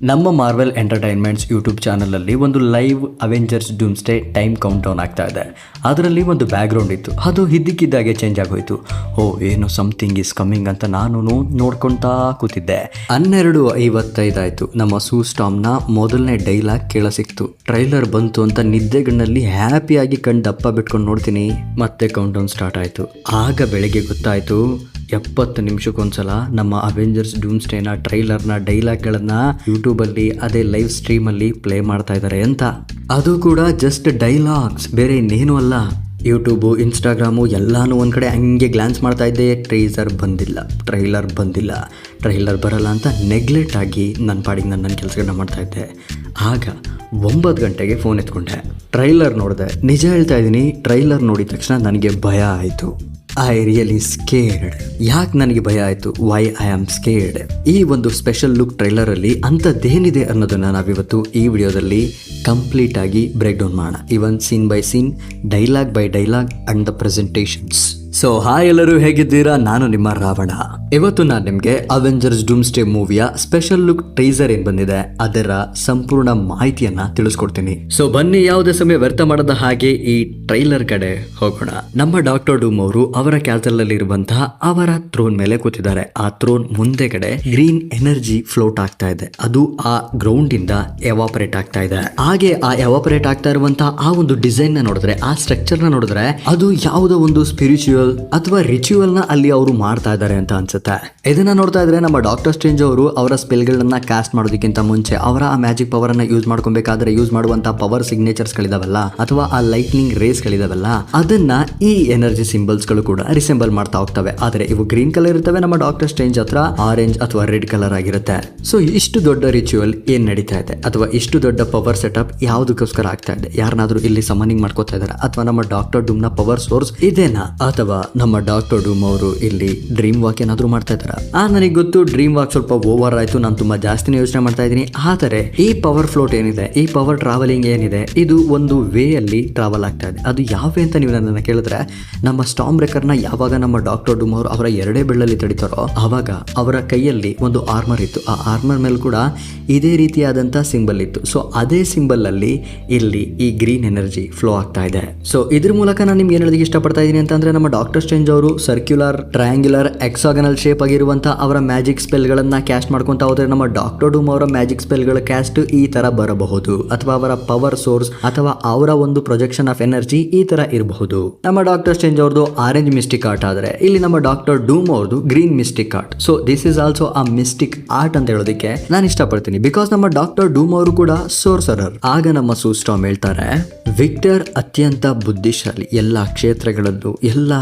ನಮ್ಮ Marvel entertainments YouTube ಚಾನಲಲ್ಲಿ ಒಂದು live Avengers Doomsday time countdown ಆಗ್ತಾ ಇದೆ. ಅದರಲ್ಲಿ ಒಂದು ಬ್ಯಾಕ್ಗ್ರೌಂಡ್ ಇತ್ತು, ಅದು ಇದ್ದಕ್ಕಿದ್ದಾಗೆ ಚೇಂಜ್ ಆಗೋಯ್ತು. ಏನು ಸಮಥಿಂಗ್ ಈಸ್ ಕಮ್ಮಿಂಗ್ ಅಂತ ನಾನು ನೋಡ್ಕೊಳ್ತಾ ಕೂತಿದ್ದೆ. 12:55 ಆಯಿತು. ನಮ್ಮ ಸೂ ಸ್ಟಾಮ್ನ ಮೊದಲನೇ ಡೈಲಾಗ್ ಕೇಳಸಿಕ್ತು. ಟ್ರೈಲರ್ ಬಂತು ಅಂತ ನಿದ್ದೆಗಣ್ಣಲ್ಲಿ ಹ್ಯಾಪಿಯಾಗಿ ಕಣ್ ದಪ್ಪ ಬಿಟ್ಕೊಂಡು ನೋಡ್ತೀನಿ, ಮತ್ತೆ ಕೌಂಟ್ ಡೌನ್ ಸ್ಟಾರ್ಟ್ ಆಯಿತು. ಆಗ ಬೆಳಗ್ಗೆ ಗೊತ್ತಾಯಿತು 70 ನಿಮಿಷಕ್ಕೊಂದ್ಸಲ ನಮ್ಮ ಅವೆಂಜರ್ಸ್ ಡೂಮ್ಸ್ಡೇನ ಟ್ರೈಲರ್ನ ಡೈಲಾಗ್ಗಳನ್ನು ಯೂಟ್ಯೂಬಲ್ಲಿ ಅದೇ ಲೈವ್ ಸ್ಟ್ರೀಮಲ್ಲಿ ಪ್ಲೇ ಮಾಡ್ತಾ ಇದ್ದಾರೆ ಅಂತ. ಅದು ಕೂಡ ಜಸ್ಟ್ ಡೈಲಾಗ್ಸ್, ಬೇರೆ ಇನ್ನೇನು ಅಲ್ಲ. ಯೂಟ್ಯೂಬು, ಇನ್ಸ್ಟಾಗ್ರಾಮು ಎಲ್ಲಾನು ಒಂದು ಕಡೆ ಹಂಗೆ ಗ್ಲಾನ್ಸ್ ಮಾಡ್ತಾ ಇದ್ದೆ. ಟ್ರೈಲರ್ ಬಂದಿಲ್ಲ, ಟ್ರೈಲರ್ ಬರಲ್ಲ ಅಂತ ನೆಗ್ಲೆಕ್ಟ್ ಆಗಿ ನನ್ನ ಪಾಡಿಗೆ ನನ್ನ ಕೆಲಸಗಳನ್ನ ಮಾಡ್ತಾ ಇದ್ದೆ. ಆಗ 9 ಗಂಟೆಗೆ ಫೋನ್ ಎತ್ಕೊಂಡೆ, ಟ್ರೈಲರ್ ನೋಡಿದೆ. ನಿಜ ಹೇಳ್ತಾ ಇದ್ದೀನಿ, ಟ್ರೈಲರ್ ನೋಡಿದ ತಕ್ಷಣ ನನಗೆ ಭಯ ಆಯಿತು. I really scared. ಯಾಕೆ ನನಗೆ ಭಯ ಆಯಿತು? Why I am scared? ಈ ಒಂದು ಸ್ಪೆಷಲ್ ಲುಕ್ ಟ್ರೈಲರಲ್ಲಿ ಅಂಥದ್ದೇನಿದೆ ಅನ್ನೋದನ್ನು ನಾವಿವತ್ತು ಈ ವಿಡಿಯೋದಲ್ಲಿ ಕಂಪ್ಲೀಟ್ ಆಗಿ ಬ್ರೇಕ್ ಡೌನ್ ಮಾಡೋಣ. Even scene by scene, dialogue by dialogue and the presentations. So hi ಎಲ್ಲರೂ, ಹೇಗಿದ್ದೀರಾ? ನಾನು ನಿಮ್ಮ ರಾವಣ. ಇವತ್ತು ನಾನು ನಿಮಗೆ ಅವೆಂಜರ್ಸ್ ಡೂಮ್ಸ್ಡೇ ಮೂವಿಯ ಸ್ಪೆಷಲ್ ಲುಕ್ ಟೀಸರ್ ಏನ್ ಬಂದಿದೆ ಅದರ ಸಂಪೂರ್ಣ ಮಾಹಿತಿಯನ್ನ ತಿಳಿಸ್ಕೊಡ್ತೀನಿ. ಸೊ ಬನ್ನಿ, ಯಾವುದೇ ಸಮಯ ವ್ಯರ್ಥ ಮಾಡದ ಹಾಗೆ ಈ ಟ್ರೈಲರ್ ಕಡೆ ಹೋಗೋಣ. ನಮ್ಮ ಡಾಕ್ಟರ್ ಡೂಮ್ ಅವರು ಅವರ ಕ್ಯಾಸಲ್ ಅಲ್ಲಿ ಇರುವಂತಹ ಅವರ ಥ್ರೋನ್ ಮೇಲೆ ಕೂತಿದ್ದಾರೆ. ಆ ಥ್ರೋನ್ ಮುಂದೆಗಡೆ ಗ್ರೀನ್ ಎನರ್ಜಿ ಫ್ಲೋಟ್ ಆಗ್ತಾ ಇದೆ. ಅದು ಆ ಗ್ರೌಂಡ್ ಇಂದ ಎವಾಪರೇಟ್ ಆಗ್ತಾ ಇದೆ. ಹಾಗೆ ಆ ಎವಾಪರೇಟ್ ಆಗ್ತಾ ಇರುವಂತಹ ಆ ಒಂದು ಡಿಸೈನ್ ನ ನೋಡಿದ್ರೆ, ಆ ಸ್ಟ್ರಕ್ಚರ್ ನ ನೋಡಿದ್ರೆ, ಅದು ಯಾವುದೋ ಒಂದು ಸ್ಪಿರಿಚುವಲ್ ಅಥವಾ ರಿಚುವಲ್ ನ ಅಲ್ಲಿ ಅವರು ಮಾಡ್ತಾ ಇದ್ದಾರೆ ಅಂತ ಅನ್ಸುತ್ತೆ. ಇದನ್ನ ನೋಡ್ತಾ ಇದ್ರೆ ನಮ್ಮ ಡಾಕ್ಟರ್ ಸ್ಟ್ರೇಂಜ್ ಅವರು ಅವರ ಸ್ಪೆಲ್ಗಳನ್ನ ಕಾಸ್ಟ್ ಮಾಡೋದಕ್ಕಿಂತ ಮುಂಚೆ ಅವರ ಆ ಮ್ಯಾಜಿಕ್ ಪವರ್ ಅನ್ನ ಯೂಸ್ ಮಾಡ್ಕೊಬೇಕಾದ್ರೆ ಯೂಸ್ ಮಾಡುವಂತ ಪವರ್ ಸಿಗ್ನೇಚರ್ಸ್ ಗಳಿದಾವಲ್ಲ, ಅಥವಾ ಆ ಲೈಟ್ನಿಂಗ್ ರೇಸ್ ಗಳಿದಾವಲ್ಲ, ಅದನ್ನ ಈ ಎನರ್ಜಿ ಸಿಂಬಲ್ಸ್ ಗಳು ಕೂಡ ರಿಸೆಂಬಲ್ ಮಾಡ್ತಾ ಹೋಗ್ತವೆ. ಆದ್ರೆ ಇವು ಗ್ರೀನ್ ಕಲರ್ ಇರ್ತವೆ, ನಮ್ಮ ಡಾಕ್ಟರ್ ಸ್ಟ್ರೇಂಜ್ ಹತ್ರ ಆರೆಂಜ್ ಅಥವಾ ರೆಡ್ ಕಲರ್ ಆಗಿರುತ್ತೆ. ಸೊ ಇಷ್ಟು ದೊಡ್ಡ ರಿಚುವಲ್ ಏನ್ ನಡೀತಾ ಇದೆ, ಅಥವಾ ಇಷ್ಟು ದೊಡ್ಡ ಪವರ್ ಸೆಟಪ್ ಯಾವುದಕ್ಕೋಸ್ಕರ ಆಗ್ತಾ ಇದೆ? ಯಾರನ್ನಾದ್ರೂ ಇಲ್ಲಿ ಸಮನಿಂಗ್ ಮಾಡ್ಕೋತಾ ಇದಾರೆ, ಅಥವಾ ನಮ್ಮ ಡಾಕ್ಟರ್ ಡೂಮ್ ನ ಪವರ್ ಸೋರ್ಸ್ ಇದೇನಾ, ಅಥವಾ ನಮ್ಮ ಡಾಕ್ಟರ್ ಡೂಮ್ ಅವರು ಇಲ್ಲಿ ಡ್ರೀಮ್ ವಾಕ್ ಏನಾದ್ರು ಮಾಡ್ತಾ ಇದಾರ? ನನಗೆ ಗೊತ್ತು, ಡ್ರೀಮ್ ವಾಕ್ ಸ್ವಲ್ಪ ಓವರ್ ಆಯ್ತು, ನಾನು ತುಂಬಾ ಜಾಸ್ತಿನೇ ಯೋಚನೆ ಮಾಡ್ತಾ ಇದ್ದೀನಿ. ಆದರೆ ಈ ಪವರ್ ಫ್ಲೋಟ್ ಏನಿದೆ, ಈ ಪವರ್ ಟ್ರಾವೆಲಿಂಗ್ ಏನಿದೆ, ಇದು ಒಂದು ವೇ ಅಲ್ಲಿ ಟ್ರಾವೆಲ್ ಆಗ್ತಾ ಇದೆ. ಅದು ಯಾವ ವೇ ಅಂತ ನೀವು ನನ್ನನ್ನು ಕೇಳಿದ್ರೆ, ನಮ್ಮ ಸ್ಟಾರ್ಮ್ ಬ್ರೇಕರ್ನ ಯಾವಾಗ ನಮ್ಮ ಡಾಕ್ಟರ್ ಡೂಮ್ ಅವರು ಅವರ ಎರಡೇ ಬೆಳ್ಳಲ್ಲಿ ತಡಿತಾರೋ ಆವಾಗ ಅವರ ಕೈಯಲ್ಲಿ ಒಂದು ಆರ್ಮರ್ ಇತ್ತು. ಆ ಆರ್ಮರ್ ಮೇಲೆ ಕೂಡ ಇದೇ ರೀತಿಯಾದಂತಹ ಸಿಂಬಲ್ ಇತ್ತು. ಸೊ ಅದೇ ಸಿಂಬಲ್ ಅಲ್ಲಿ ಇಲ್ಲಿ ಈ ಗ್ರೀನ್ ಎನರ್ಜಿ ಫ್ಲೋ ಆಗ್ತಾ ಇದೆ. ಸೊ ಇದ್ರ ಮೂಲಕ ನಾನು ನಿಮ್ಗೆ ಏನ್ ಹೇಳೋದಕ್ಕೆ ಇಷ್ಟಪಡ್ತಾ ಇದ್ದೀನಿ ಅಂತಂದ್ರೆ, ನಮ್ಮ ಡಾಕ್ಟರ್ ಸ್ಟ್ರೇಂಜ್ ಅವರು ಸರ್ಕ್ಯುಲರ್, ಟ್ರಯಾಂಗ್ಯುಲರ್, ಎಕ್ಸಾಗನಲ್ ಶೇಪ್ ಆಗಿರುವಂತಹ ಅವರ ಮ್ಯಾಜಿಕ್ ಸ್ಪೆಲ್ ಗಳನ್ನ ಕ್ಯಾಸ್ಟ್ ಮಾಡ್ಕೊಂತ ಹೋದ್ರೆ, ನಮ್ಮ ಡಾಕ್ಟರ್ ಡೂಮ್ ಅವರ ಮ್ಯಾಜಿಕ್ ಸ್ಪೆಲ್ ಗಳ ಕ್ಯಾಸ್ಟ್ ಈ ತರ ಬರಬಹುದು, ಅಥವಾ ಅವರ ಪವರ್ ಸೋರ್ಸ್ ಅಥವಾ ಅವರ ಒಂದು ಪ್ರೊಜೆಕ್ಷನ್ ಆಫ್ ಎನರ್ಜಿ ಈ ತರ ಇರಬಹುದು. ನಮ್ಮ ಡಾಕ್ಟರ್ ಸ್ಟ್ರೇಂಜ್ ಅವ್ರದ್ದು ಆರೆಂಜ್ ಮಿಸ್ಟಿಕ್ ಆರ್ಟ್ ಆದ್ರೆ, ಇಲ್ಲಿ ನಮ್ಮ ಡಾಕ್ಟರ್ ಡೂಮ್ ಅವ್ರದ್ದು green mistake art. So this is also ಆ ಮಿಸ್ಟಿಕ್ ಆರ್ಟ್ ಅಂತ ಹೇಳೋದಕ್ಕೆ ನಾನು ಇಷ್ಟಪಡ್ತೀನಿ, ಬಿಕಾಸ್ ನಮ್ಮ ಡಾಕ್ಟರ್ ಡೂಮ್ ಅವರು ಕೂಡ ಸೋರ್ಸರರ್. ಆಗ ನಮ್ಮ ಸೂ ಸ್ಟಾರ್ಮ್ ಹೇಳ್ತಾರೆ, ವಿಕ್ಟರ್ ಅತ್ಯಂತ ಬುದ್ಧಿಶಾಲಿ, ಎಲ್ಲ ಕ್ಷೇತ್ರಗಳಲ್ಲೂ ಎಲ್ಲ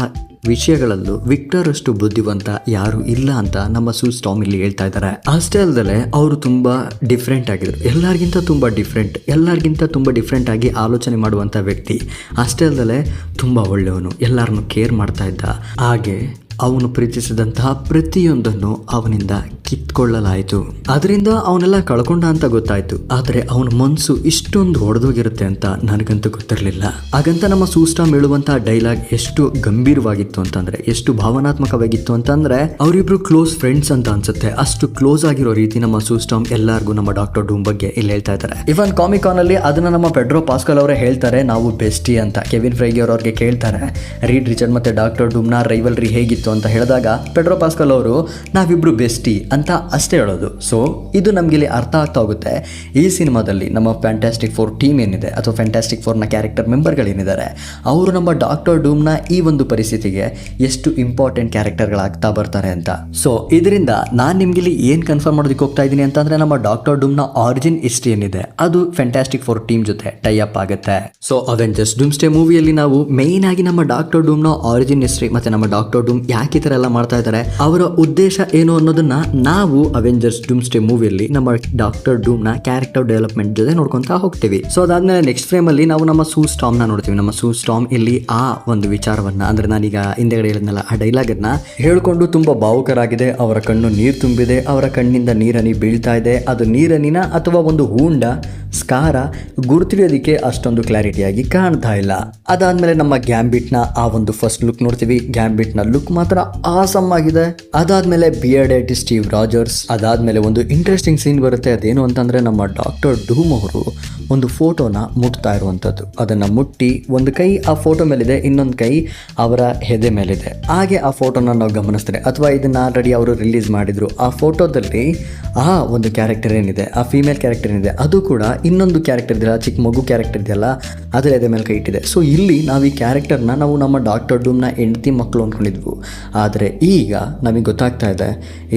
ವಿಷಯಗಳಲ್ಲೂ ವಿಕ್ಟರ್ ಅಷ್ಟು ಬುದ್ಧಿವಂತ ಯಾರು ಇಲ್ಲ ಅಂತ ನಮ್ಮ ಸೂ ಸ್ಟಾರ್ಮ್ ಇಲ್ಲಿ ಹೇಳ್ತಾ ಇದ್ದಾರೆ. ಅಷ್ಟೇ ಅಲ್ಲದೆ ಅವರು ತುಂಬಾ ಡಿಫ್ರೆಂಟ್ ಆಗಿದ್ರು, ಎಲ್ಲರಿಗಿಂತ ತುಂಬಾ ಡಿಫ್ರೆಂಟ್ ಆಗಿ ಆಲೋಚನೆ ಮಾಡುವಂತ ವ್ಯಕ್ತಿ. ಅಷ್ಟೇ ಅಲ್ಲದೆ ತುಂಬಾ ಒಳ್ಳೆಯವನು, ಎಲ್ಲರನ್ನು ಕೇರ್ ಮಾಡ್ತಾ ಇದ್ದ. ಹಾಗೆ ಅವನು ಪ್ರೀತಿಸಿದಂತಹ ಪ್ರತಿಯೊಂದನ್ನು ಅವನಿಂದ ಕಿತ್ಕೊಳ್ಳಲಾಯಿತು. ಅದರಿಂದ ಅವನೆಲ್ಲ ಕಳ್ಕೊಂಡ ಅಂತ ಗೊತ್ತಾಯ್ತು. ಆದ್ರೆ ಅವನ ಮನಸ್ಸು ಇಷ್ಟೊಂದು ಹೊಡೆದೋಗಿರುತ್ತೆ ಅಂತ ನನಗಂತೂ ಗೊತ್ತಿರಲಿಲ್ಲ. ಹಾಗಂತ ನಮ್ಮ ಸೂ ಸ್ಟಾರ್ಮ್ ಹೇಳುವಂತಹ ಡೈಲಾಗ್ ಎಷ್ಟು ಗಂಭೀರವಾಗಿತ್ತು ಅಂತಂದ್ರೆ, ಎಷ್ಟು ಭಾವನಾತ್ಮಕವಾಗಿತ್ತು ಅಂತಂದ್ರೆ, ಅವರಿಬ್ರು ಕ್ಲೋಸ್ ಫ್ರೆಂಡ್ಸ್ ಅಂತ ಅನ್ಸುತ್ತೆ. ಅಷ್ಟು ಕ್ಲೋಸ್ ಆಗಿರೋ ರೀತಿ ನಮ್ಮ ಸೂ ಸ್ಟಾರ್ಮ್ ಎಲ್ಲರಿಗೂ ನಮ್ಮ ಡಾಕ್ಟರ್ ಡೂಮ್ ಬಗ್ಗೆ ಇಲ್ಲಿ ಹೇಳ್ತಾ ಇದ್ದಾರೆ. ಇವನ್ ಕಾಮಿಕಾನ್ ಅಲ್ಲಿ ಅದನ್ನ ನಮ್ಮ ಪೆಡ್ರೋ ಪಾಸ್ಕಲ್ ಅವರೇ ಹೇಳ್ತಾರೆ, ನಾವು ಬೆಸ್ಟಿ ಅಂತ. ಕೆವಿನ್ ಫ್ರೈಗಿ ಅವ್ರಿಗೆ ಕೇಳ್ತಾರೆ, ರೀಡ್ ರಿಚರ್ಡ್ ಮತ್ತೆ ಡಾಕ್ಟರ್ ಡೂಮ್ ನ ರೈವಲ್ರಿ ಹೇಗಿತ್ತು ಅಂತ ಹೇಳಿದಾಗ, ಪೆಡ್ರೋ ಪಾಸ್ಕಲ್ ಅವರು ನಾವಿಬ್ರು ಬೆಸ್ಟಿ ಅಂತ ಅಷ್ಟೇ ಹೇಳೋದು. ಸೊ ಇದು ನಮ್ಗೆ ಇಲ್ಲಿ ಅರ್ಥ ಆಗ್ತಾ ಹೋಗುತ್ತೆ. ಈ ಸಿನಿಮಾದಲ್ಲಿ ನಮ್ಮ ಫ್ಯಾಂಟಾಸ್ಟಿಕ್ ಫೋರ್ ಟೀಮ್ ಏನಿದೆ, ಅಥವಾ ಫ್ಯಾಂಟಾಸ್ಟಿಕ್ ಫೋರ್ ನ ಕ್ಯಾರೆಕ್ಟರ್ ಮೆಂಬರ್ಗಳೇನಿದ್ದಾರೆ, ಅವರು ನಮ್ಮ ಡಾಕ್ಟರ್ ಡೂಮ್ ನ ಈ ಒಂದು ಪರಿಸ್ಥಿತಿಗೆ ಎಷ್ಟು ಇಂಪಾರ್ಟೆಂಟ್ ಕ್ಯಾರೆಕ್ಟರ್ಗಳಾಗ್ತಾ ಬರ್ತಾರೆ ಅಂತ. ಸೊ ಇದರಿಂದ ನಾನು ನಿಮ್ಗೆ ಇಲ್ಲಿ ಏನ್ ಕನ್ಫರ್ಮ್ ಮಾಡೋದಕ್ಕೆ ಹೋಗ್ತಾ ಇದ್ದೀನಿ ಅಂತಂದ್ರೆ, ನಮ್ಮ ಡಾಕ್ಟರ್ ಡೂಮ್ ನ ಆರಿಜಿನ್ ಹಿಸ್ಟ್ರಿ ಏನಿದೆ ಅದು ಫ್ಯಾಂಟಾಸ್ಟಿಕ್ ಫೋರ್ ಟೀಮ್ ಜೊತೆ ಟೈ ಅಪ್ ಆಗುತ್ತೆ. ಸೊ ಅವೆಂಜರ್ಸ್ ಡೂಮ್ಸ್ಡೇ ಮೂವಿಯಲ್ಲಿ ನಾವು ಮೇನ್ ಆಗಿ ನಮ್ಮ ಡಾಕ್ಟರ್ ಡೂಮ್ ನ ಆರಿಜಿನ್ ಹಿಸ್ಟ್ರಿ ಮತ್ತೆ ನಮ್ಮ ಡಾಕ್ಟರ್ ಡೂಮ್ ಯಾಕೆ ಈ ತರ ಎಲ್ಲ ಮಾಡ್ತಾ ಇದ್ದಾರೆ, ಅವರ ಉದ್ದೇಶ ಏನು ಅನ್ನೋದನ್ನ ನಾವು ಅವೆಂಜರ್ಸ್ ಡೂಮ್ಸ್ಡೇ ಮೂವಿಯಲ್ಲಿ ನಮ್ಮ ಡಾಕ್ಟರ್ ಡೂಮ್ ನ ಕ್ಯಾರೆಕ್ಟರ್ ಡೆವಲಪ್ಮೆಂಟ್ ಜೊತೆ ನೋಡ್ಕೊಂತಾ ಹೋಗ್ತೀವಿ. ಸೊ ಅದಾದ್ಮೇಲೆ ನೆಕ್ಸ್ಟ್ ಫ್ರೇಮ್ ಅಲ್ಲಿ ನಾವು ನಮ್ಮ ಸೂ ಸ್ಟಾರ್ಮ್ ನ ನೋಡ್ತೀವಿ. ನಮ್ಮ ಸೂ ಸ್ಟಾರ್ಮ್ ಇಲ್ಲಿ ಆ ಒಂದು ವಿಚಾರವನ್ನ, ಅಂದ್ರೆ ನಾನೀಗ ಹಿಂದೆಗಡೆ ಹೇಳಿದ್ನಲ್ಲ ಆ ಡೈಲಾಗ್ ಅನ್ನ ಹೇಳ್ಕೊಂಡು ತುಂಬಾ ಭಾವುಕರಾಗಿದೆ. ಅವರ ಕಣ್ಣು ನೀರು ತುಂಬಿದೆ, ಅವರ ಕಣ್ಣಿಂದ ನೀರನಿ ಬೀಳ್ತಾ ಇದೆ. ಅದು ನೀರನಿನ ಅಥವಾ ಒಂದು ಹೂಂಡ ಸ್ಕಾರ ಗುರುತಿಡಿಯೋದಕ್ಕೆ ಅಷ್ಟೊಂದು ಕ್ಲಾರಿಟಿಯಾಗಿ ಕಾಣ್ತಾ ಇಲ್ಲ. ಅದಾದ್ಮೇಲೆ ನಮ್ಮ ಗ್ಯಾಂಬಿಟ್ನ ಆ ಒಂದು ಫಸ್ಟ್ ಲುಕ್ ನೋಡ್ತೀವಿ. ಗ್ಯಾಂಬಿಟ್ನ ಲುಕ್ ಮಾತ್ರ ಆಸಮ್ ಆಗಿದೆ. ಅದಾದ್ಮೇಲೆ ಬಿಯರ್ಡೆಡ್ ಸ್ಟೀವ್ ರಾಜರ್ಸ್. ಅದಾದ್ಮೇಲೆ ಒಂದು ಇಂಟ್ರೆಸ್ಟಿಂಗ್ ಸೀನ್ ಬರುತ್ತೆ. ಅದೇನು ಅಂತಂದ್ರೆ ನಮ್ಮ ಡಾಕ್ಟರ್ ಡೂಮ್ ಅವರು ಒಂದು ಫೋಟೋನ ಮುಟ್ತಾ ಇರುವಂಥದ್ದು. ಅದನ್ನ ಮುಟ್ಟಿ ಒಂದು ಕೈ ಆ ಫೋಟೋ ಮೇಲಿದೆ, ಇನ್ನೊಂದು ಕೈ ಅವರ ಹೆದೆ ಮೇಲಿದೆ. ಹಾಗೆ ಆ ಫೋಟೋನ ನಾವು ಗಮನಿಸಿದ್ರೆ, ಅಥವಾ ಇದನ್ನ ಆಲ್ರೆಡಿ ಅವರು ರಿಲೀಸ್ ಮಾಡಿದ್ರು, ಆ ಫೋಟೋದಲ್ಲಿ ಆ ಒಂದು ಕ್ಯಾರೆಕ್ಟರ್ ಏನಿದೆ, ಆ ಫೀಮೇಲ್ ಕ್ಯಾರೆಕ್ಟರ್ ಏನಿದೆ, ಅದು ಕೂಡ ಇನ್ನೊಂದು ಕ್ಯಾರೆಕ್ಟರ್ ಇದೆಯಲ್ಲ, ಚಿಕ್ಕ ಮಗು ಕ್ಯಾರೆಕ್ಟರ್ ಇದೆಯಲ್ಲ, ಅದರ ಎದೆ ಮೇಲೆ ಕೈ ಇಟ್ಟಿದೆ. ಸೊ ಇಲ್ಲಿ ನಾವು ಈ ಕ್ಯಾರೆಕ್ಟರ್ನ ನಾವು ನಮ್ಮ ಡಾಕ್ಟರ್ ಡೂಮ್ನ ಹೆಂಡತಿ ಮಕ್ಕಳು ಅಂದ್ಕೊಂಡಿದ್ವು. ಆದರೆ ಈಗ ನಮಗೆ ಗೊತ್ತಾಗ್ತಾ ಇದೆ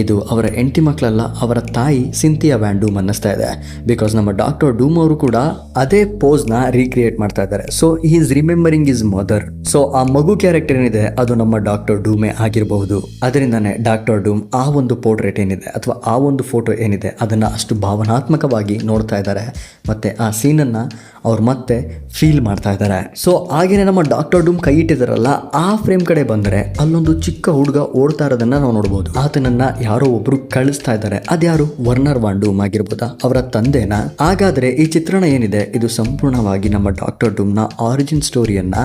ಇದು ಅವರ ಹೆಂಡತಿ ಮಕ್ಕಳಲ್ಲ, ಅವರ ತಾಯಿ ಸಿಂಥಿಯಾ ವ್ಯಾನ್ ಡೂಮ್ ಅನ್ನಿಸ್ತಾ ಇದೆ. ಬಿಕಾಸ್ ನಮ್ಮ ಡಾಕ್ಟರ್ ಡೂಮ್ ಅವರು ಕೂಡ ಅದೇ ಪೋಸ್ನ ರೀಕ್ರಿಯೇಟ್ ಮಾಡ್ತಾ ಇದ್ದಾರೆ. ಸೊ ಈ is remembering is mother. So ಆ ಮಗು ಕ್ಯಾರೆಕ್ಟರ್ ಏನಿದೆ ಅದು ನಮ್ಮ ಡಾಕ್ಟರ್ ಡೂಮೇ ಆಗಿರಬಹುದು. ಅದರಿಂದಾನೇ ಡಾಕ್ಟರ್ ಡೂಮ್ ಆ ಒಂದು ಪೋರ್ಟ್ರೇಟ್ ಏನಿದೆ ಅಥವಾ ಆ ಒಂದು ಫೋಟೋ ಏನಿದೆ ಅದನ್ನ ಅಷ್ಟು ಭಾವನಾತ್ಮಕವಾಗಿ ನೋಡ್ತಾ ಇದ್ದಾರೆ. ಮತ್ತೆ ಆ ಸೀನನ್ನು ಅವ್ರು ಮತ್ತೆ ಫೀಲ್ ಮಾಡ್ತಾ ಇದ್ದಾರೆ. ಸೊ ಹಾಗೇನೆ ನಮ್ಮ ಡಾಕ್ಟರ್ ಡೂಮ್ ಕೈ ಇಟ್ಟಿದಾರಲ್ಲ, ಆ ಫ್ರೇಮ್ ಕಡೆ ಬಂದರೆ ಅಲ್ಲೊಂದು ಚಿಕ್ಕ ಹುಡುಗ ಓಡ್ತಾ ಇರೋದನ್ನ ನಾವು ನೋಡ್ಬೋದು. ಆತನನ್ನ ಯಾರೋ ಒಬ್ರು ಕಳಿಸ್ತಾ ಇದ್ದಾರೆ. ಅದ್ಯಾರು? ವರ್ನರ್ ವಾನ್ ಡೂಮ್ ಆಗಿರ್ಬೋದಾ, ಅವರ ತಂದೆನಾ? ಹಾಗಾದ್ರೆ ಈ ಚಿತ್ರಣ ಏನಿದೆ ಇದು ಸಂಪೂರ್ಣವಾಗಿ ನಮ್ಮ ಡಾಕ್ಟರ್ ಡೂಮ್ನ ಆರಿಜಿನ್ ಸ್ಟೋರಿಯನ್ನ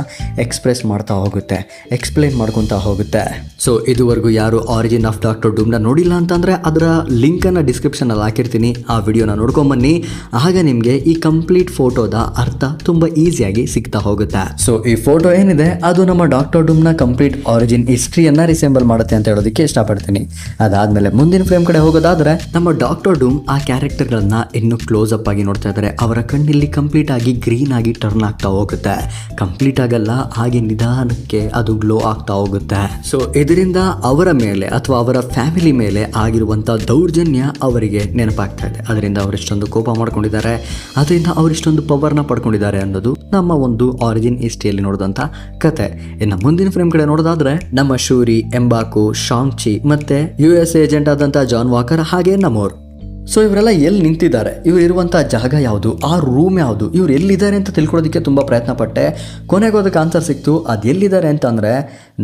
ಎಕ್ಸ್ಪ್ರೆಸ್ ಮಾಡ್ತಾ ಹೋಗುತ್ತೆ, ಎಕ್ಸ್ಪ್ಲೈನ್ ಮಾಡ್ಕೊತಾ ಹೋಗುತ್ತೆ. ಸೊ ಇದುವರೆಗೂ ಯಾರು ಆರಿಜಿನ್ ಆಫ್ ಡಾಕ್ಟರ್ ಡೂಮ್ನ ನೋಡಿಲ್ಲ ಅಂತಂದ್ರೆ ಅದರ ಲಿಂಕ್ ಅನ್ನ ಡಿಸ್ಕ್ರಿಪ್ಷನ್ ಅಲ್ಲಿ ಹಾಕಿರ್ತೀನಿ. ಆ ವಿಡಿಯೋನ ನೋಡ್ಕೊಂಬನ್ನಿ. ಆಗ ನಿಮ್ಗೆ ಈ ಕಂಪ್ಲೀಟ್ ಫೋಟೋದ ಅರ್ಥ ತುಂಬಾ ಈಸಿಯಾಗಿ ಸಿಗ್ತಾ ಹೋಗುತ್ತೆ. ಸೊ ಈ ಫೋಟೋ ಏನಿದೆ ಅದು ನಮ್ಮ ಡಾಕ್ಟರ್ ಡೂಮ್ನ ಕಂಪ್ಲೀಟ್ ಆರಿಜಿನ್ ಹಿಸ್ಟ್ರಿಯನ್ನ ರಿಸೆಂಬಲ್ ಮಾಡುತ್ತೆ ಅಂತ ಹೇಳೋದಕ್ಕೆ ಇಷ್ಟಪಡ್ತೀನಿ. ಅದಾದ್ಮೇಲೆ ಮುಂದಿನ ಫ್ರೇಮ್ ಕಡೆ ಹೋಗೋದಾದ್ರೆ ನಮ್ಮ ಡಾಕ್ಟರ್ ಡೂಮ್ ಆ ಕ್ಯಾರೆಕ್ಟರ್ ಗಳನ್ನ ಇನ್ನು ಕ್ಲೋಸ್ ಅಪ್ ಆಗಿ ನೋಡ್ತಾ ಇದ್ದಾರೆ. ಅವರ ಕಣ್ಣಲ್ಲಿ ಕಂಪ್ಲೀಟ್ ಆಗಿ ಗ್ರೀನ್ ಆಗಿ ಟರ್ನ್ ಆಗ್ತಾ ಹೋಗುತ್ತೆ. ಕಂಪ್ಲೀಟ್ ಆಗಲ್ಲ, ಹಾಗೆ ನಿಧಾನಕ್ಕೆ ಅದು ಗ್ಲೋ ಆಗ್ತಾ ಹೋಗುತ್ತೆ. ಸೊ ಇದರಿಂದ ಅವರ ಮೇಲೆ ಅಥವಾ ಅವರ ಫ್ಯಾಮಿಲಿ ಮೇಲೆ ಆಗಿರುವಂತ ದೌರ್ಜನ್ಯ ಅವರಿಗೆ ನೆನಪಾಗ್ತಾ ಇದೆ. ಅದರಿಂದ ಅವರಿಷ್ಟೊಂದು ಕೋಪ ಮಾಡ್ಕೊಂಡಿದ್ದಾರೆ, ಅದರಿಂದ ಅವರಿಷ್ಟೊಂದು ಪವರ್ನ ಪಡ್ಕೊಂಡಿದ್ದಾರೆ ಅನ್ನೋದು ನಮ್ಮ ಒಂದು ಆರಿಜಿನ್ ಹಿಸ್ಟ್ರಿಯಲ್ಲಿ ನೋಡಿದಂತ ಕತೆ. ಇನ್ನು ಮುಂದಿನ ಫ್ರೇಮ್ ಕಡೆ ನೋಡೋದಾದ್ರೆ ನಮ್ಮ ಶೂರಿ, ಎಂಬಾಕು, ಶಾಂಗ್ಚಿ ಮತ್ತೆ US ಏಜೆಂಟ್ ಆದಂತ ಜಾನ್ ವಾಕರ್ ಹಾಗೆ ನಮೋರ್. ಸೊ ಇವರೆಲ್ಲ ಎಲ್ಲಿ ನಿಂತಿದ್ದಾರೆ, ಇವ್ರು ಇರುವಂಥ ಜಾಗ ಯಾವುದು, ಆ ರೂಮ್ ಯಾವುದು, ಇವ್ರು ಎಲ್ಲಿದ್ದಾರೆ ಅಂತ ತಿಳ್ಕೊಳ್ಳೋದಕ್ಕೆ ತುಂಬ ಪ್ರಯತ್ನ ಪಟ್ಟೆ. ಕೊನೆಗೆ ಅದಕ್ಕೆ ಆನ್ಸರ್ ಸಿಕ್ತು. ಅದು ಎಲ್ಲಿದ್ದಾರೆ ಅಂತಂದರೆ